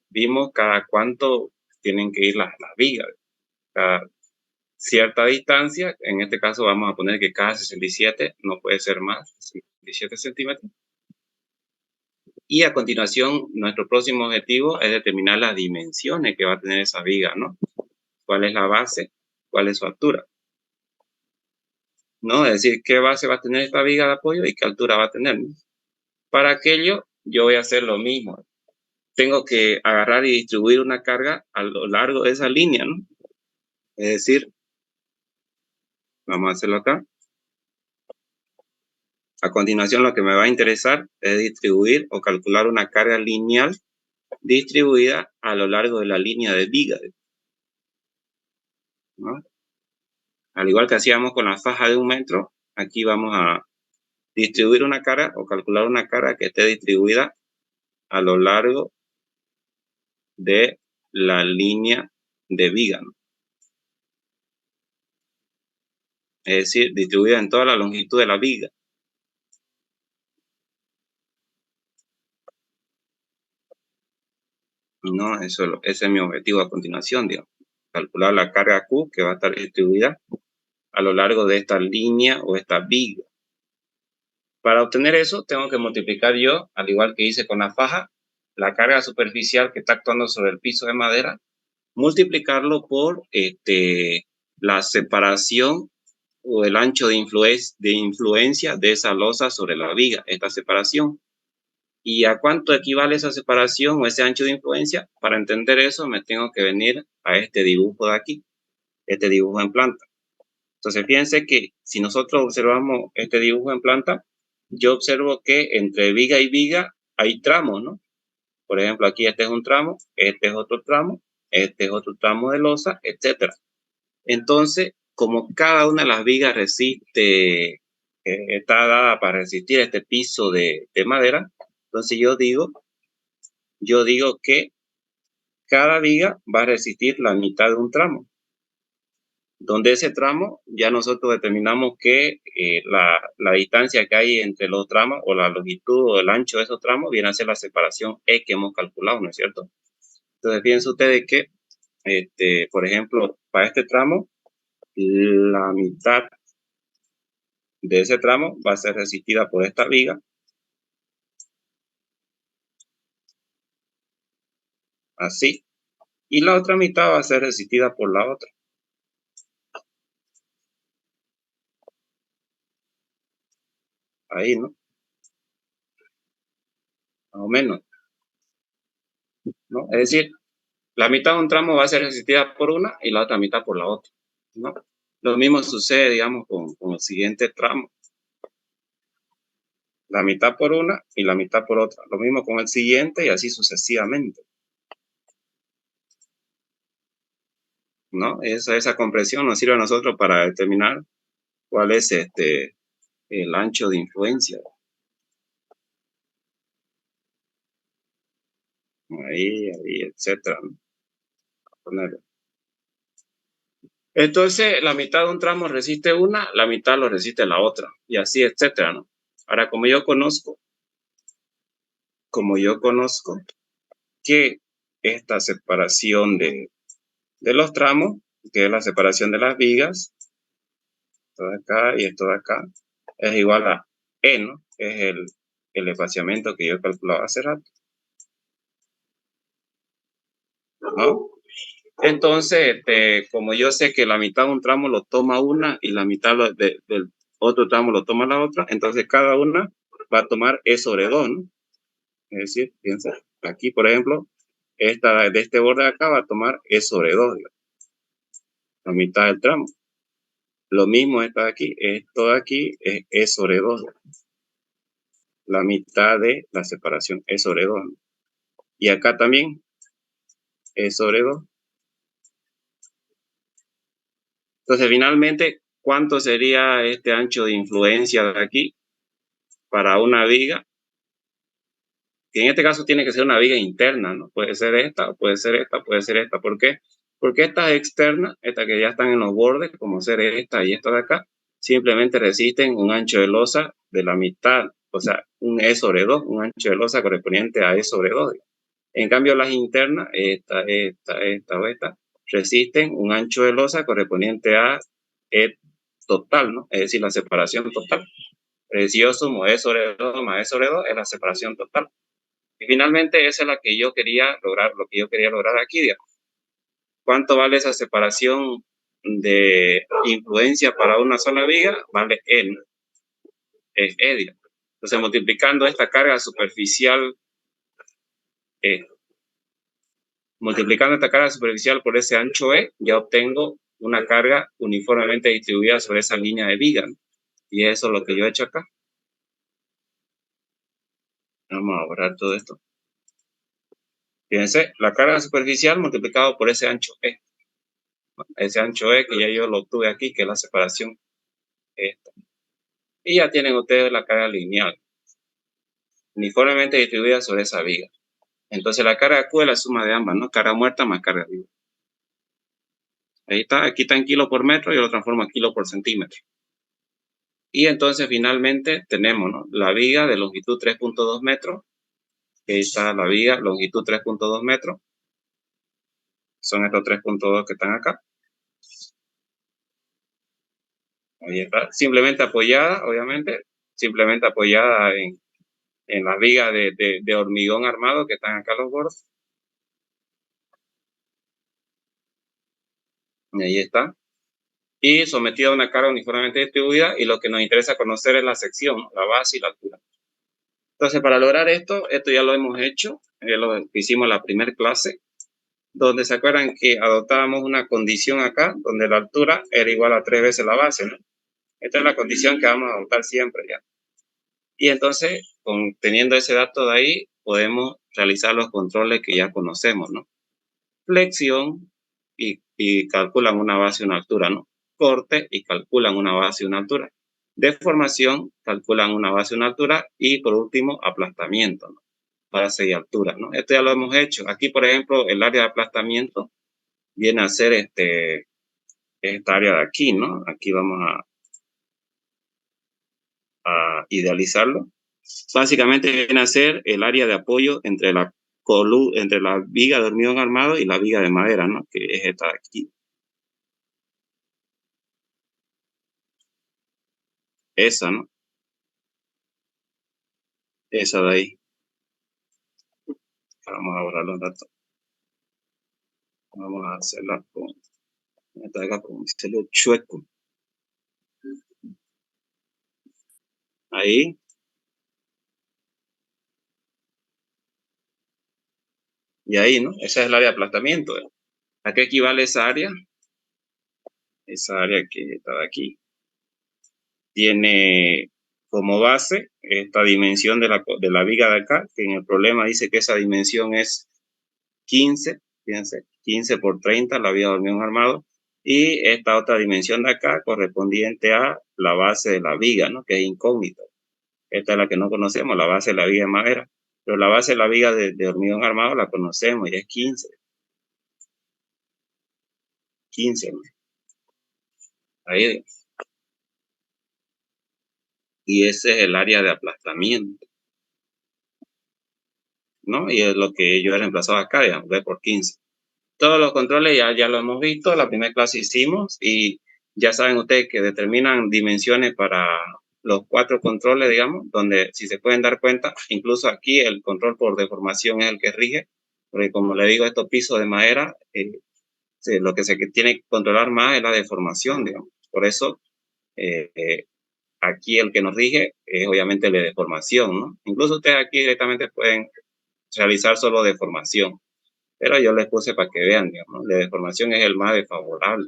vimos cada cuánto tienen que ir las vigas. cierta distancia, en este caso vamos a poner que cada 67 no puede ser más de 67 centímetros. Y a continuación, nuestro próximo objetivo es determinar las dimensiones que va a tener esa viga, ¿no? ¿Cuál es la base? ¿Cuál es su altura? ¿No? Es decir, qué base va a tener esta viga de apoyo y qué altura va a tener, ¿no? Para aquello, yo voy a hacer lo mismo. Tengo que agarrar y distribuir una carga a lo largo de esa línea, ¿no? Es decir, vamos a hacerlo acá. A continuación, lo que me va a interesar es distribuir o calcular una carga lineal distribuida a lo largo de la línea de viga, ¿no? Al igual que hacíamos con la faja de 1 metro, aquí vamos a distribuir una carga o calcular una carga que esté distribuida a lo largo de la línea de viga, ¿no? Es decir, distribuida en toda la longitud de la viga. No, ese es mi objetivo a continuación, digamos. Calcular la carga Q que va a estar distribuida a lo largo de esta línea o esta viga. Para obtener eso, tengo que multiplicar yo, al igual que hice con la faja, la carga superficial que está actuando sobre el piso de madera, multiplicarlo por la separación o el ancho de influencia de esa losa sobre la viga, esta separación. ¿Y a cuánto equivale esa separación o ese ancho de influencia? Para entender eso, me tengo que venir a este dibujo de aquí, este dibujo en planta. Entonces, fíjense que si nosotros observamos este dibujo en planta, yo observo que entre viga y viga hay tramos, ¿no? Por ejemplo, aquí este es un tramo, este es otro tramo, este es otro tramo de losa, etcétera. Entonces, como cada una de las vigas resiste, está dada para resistir este piso de madera, entonces yo digo que cada viga va a resistir la mitad de un tramo, donde ese tramo ya nosotros determinamos que la distancia que hay entre los tramos o la longitud o el ancho de esos tramos viene a ser la separación E que hemos calculado, ¿no es cierto? Entonces, fíjense ustedes que, por ejemplo, para este tramo, la mitad de ese tramo va a ser resistida por esta viga. Así. Y la otra mitad va a ser resistida por la otra. Ahí, ¿no? Más o menos, ¿no? Es decir, la mitad de un tramo va a ser resistida por una y la otra mitad por la otra, ¿no? Lo mismo sucede, digamos, con el siguiente tramo. La mitad por una y la mitad por otra. Lo mismo con el siguiente y así sucesivamente, ¿no? Esa compresión nos sirve a nosotros para determinar cuál es el ancho de influencia. Ahí, etcétera, ¿no? Ponerlo. Entonces, la mitad de un tramo resiste una, la mitad lo resiste la otra, y así, etcétera, ¿no? Ahora, como yo conozco que esta separación de los tramos, que es la separación de las vigas, esto de acá y esto de acá, es igual a E, ¿no? Es el espaciamiento que yo calculaba hace rato, ¿no? Entonces, como yo sé que la mitad de un tramo lo toma una y la mitad del otro tramo lo toma la otra, entonces cada una va a tomar E sobre 2, ¿no? Es decir, piensa, aquí, por ejemplo, esta de este borde de acá va a tomar E sobre 2, digamos, la mitad del tramo. Lo mismo esta de aquí, esto de aquí es E sobre 2, la mitad de la separación E sobre 2, ¿no? Y acá también E sobre 2. Entonces, finalmente, ¿cuánto sería este ancho de influencia de aquí para una viga? Que en este caso tiene que ser una viga interna, ¿no? Puede ser esta, puede ser esta, puede ser esta. ¿Por qué? Porque estas externas, estas que ya están en los bordes, como ser esta y esta de acá, simplemente resisten un ancho de losa de la mitad, o sea, un E sobre 2, un ancho de losa correspondiente a E sobre 2. En cambio, las internas, esta o esta, resisten un ancho de losa correspondiente a E total, ¿no? Es decir, la separación total. Si yo sumo E sobre 2 más E sobre 2 es la separación total. Y finalmente esa es la que yo quería lograr, lo que yo quería lograr aquí, digamos. ¿Cuánto vale esa separación de influencia para una sola viga? Vale E, ¿no? Es E, digamos. Entonces, multiplicando esta carga superficial, multiplicando esta carga superficial por ese ancho E, ya obtengo una carga uniformemente distribuida sobre esa línea de viga, ¿no? Y eso es lo que yo he hecho acá. Vamos a borrar todo esto. Fíjense, la carga superficial multiplicado por ese ancho E. Ese ancho E que ya yo lo obtuve aquí, que es la separación esta. Y ya tienen ustedes la carga lineal, uniformemente distribuida sobre esa viga. Entonces la carga Q es la suma de ambas, ¿no? Carga muerta más carga viva. Ahí está, aquí está en kilo por metro, yo lo transformo a kilo por centímetro. Y entonces finalmente tenemos, ¿no?, la viga de longitud 3.2 metros. Ahí está la viga, longitud 3.2 metros. Son estos 3.2 que están acá. Ahí está, simplemente apoyada, obviamente, simplemente apoyada en las vigas de hormigón armado que están acá a los bordes. Y ahí está. Y sometida a una carga uniformemente distribuida, y lo que nos interesa conocer es la sección, la base y la altura. Entonces, para lograr esto ya lo hemos hecho, lo hicimos en la primera clase, donde se acuerdan que adoptábamos una condición acá, donde la altura era igual a 3 veces la base, ¿no? Esta es la condición que vamos a adoptar siempre ya. Y entonces, teniendo ese dato de ahí, podemos realizar los controles que ya conocemos, ¿no? Flexión y calculan una base y una altura, ¿no? Corte y calculan una base y una altura. Deformación, calculan una base y una altura. Y por último, aplastamiento, ¿no? Base y altura, ¿no? Esto ya lo hemos hecho. Aquí, por ejemplo, el área de aplastamiento viene a ser esta área de aquí, ¿no? Aquí vamos a idealizarlo. Básicamente viene a ser el área de apoyo entre la viga de hormigón armado y la viga de madera, ¿no? Que es esta de aquí. Esa, ¿no? Esa de ahí. Vamos a borrar los datos. Vamos a hacerla con un celo chueco. Ahí. Y ahí, ¿no? Esa es el área de aplastamiento. ¿A qué equivale esa área? Esa área que está de aquí tiene como base esta dimensión de la viga de acá, que en el problema dice que esa dimensión es 15, fíjense, 15 por 30, la viga de hormigón armado, y esta otra dimensión de acá correspondiente a la base de la viga, ¿no? Que es incógnita. Esta es la que no conocemos, la base de la viga de madera, pero la base de la viga de hormigón armado la conocemos y es 15. 15, ¿no? Ahí. Y ese es el área de aplastamiento, ¿no? Y es lo que yo he reemplazado acá, digamos, B por 15. Todos los controles ya lo hemos visto, la primera clase hicimos, y ya saben ustedes que determinan dimensiones para los 4 controles, digamos, donde si se pueden dar cuenta, incluso aquí el control por deformación es el que rige, porque como le digo, estos pisos de madera, lo que se tiene que controlar más es la deformación, digamos. Por eso, aquí el que nos rige es obviamente la deformación, ¿no? Incluso ustedes aquí directamente pueden realizar solo deformación, pero yo les puse para que vean, digamos, la deformación es el más desfavorable,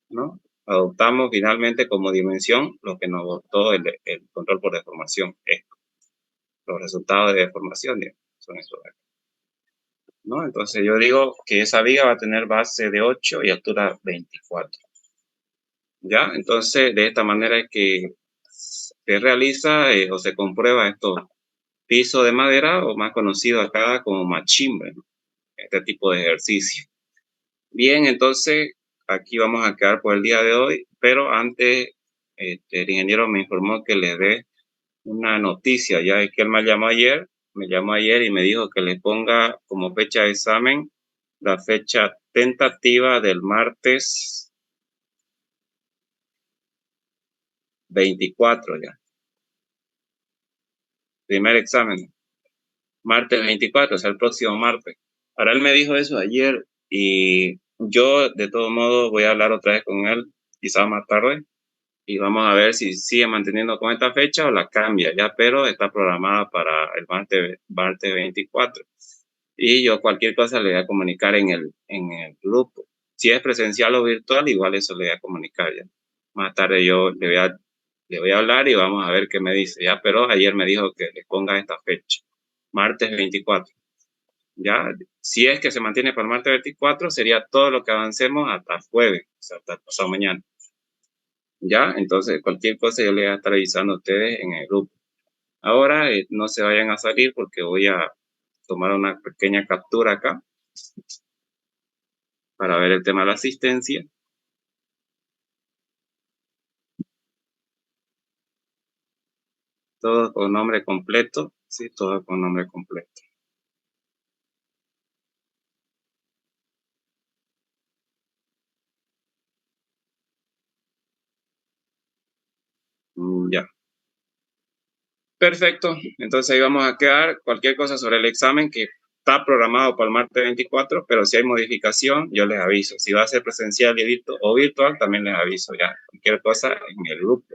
¿no? Adoptamos finalmente como dimensión lo que nos botó el control por deformación. Los resultados de deformación, digamos, son estos de aquí, ¿no? Entonces yo digo que esa viga va a tener base de 8 y altura 24. ¿Ya? Entonces de esta manera es que se realiza o se comprueba estos pisos de madera, o más conocido acá como machimbre, ¿no? Este tipo de ejercicio. Bien, entonces aquí vamos a quedar por el día de hoy, pero antes el ingeniero me informó que le dé una noticia, ya es que él me llamó ayer y me dijo que le ponga como fecha de examen la fecha tentativa del martes 24 ya. Primer examen. Martes 24, o sea, el próximo martes. Ahora él me dijo eso ayer y yo de todo modo voy a hablar otra vez con él, quizás más tarde, y vamos a ver si sigue manteniendo con esta fecha o la cambia ya, pero está programada para el martes 24. Y yo cualquier cosa le voy a comunicar en el grupo. Si es presencial o virtual, igual eso le voy a comunicar ya. Más tarde yo le voy a hablar y vamos a ver qué me dice ya, pero ayer me dijo que le ponga esta fecha, martes 24. Ya, si es que se mantiene para el martes 24, sería todo lo que avancemos hasta jueves, o sea, hasta pasado mañana. Ya, entonces cualquier cosa yo le voy a estar avisando a ustedes en el grupo. Ahora no se vayan a salir porque voy a tomar una pequeña captura acá para ver el tema de la asistencia. Todo con nombre completo. Sí, todo con nombre completo. Ya. Perfecto. Entonces ahí vamos a quedar. Cualquier cosa sobre el examen que está programado para el martes 24, pero si hay modificación, yo les aviso. Si va a ser presencial o virtual, también les aviso ya. Cualquier cosa en el grupo.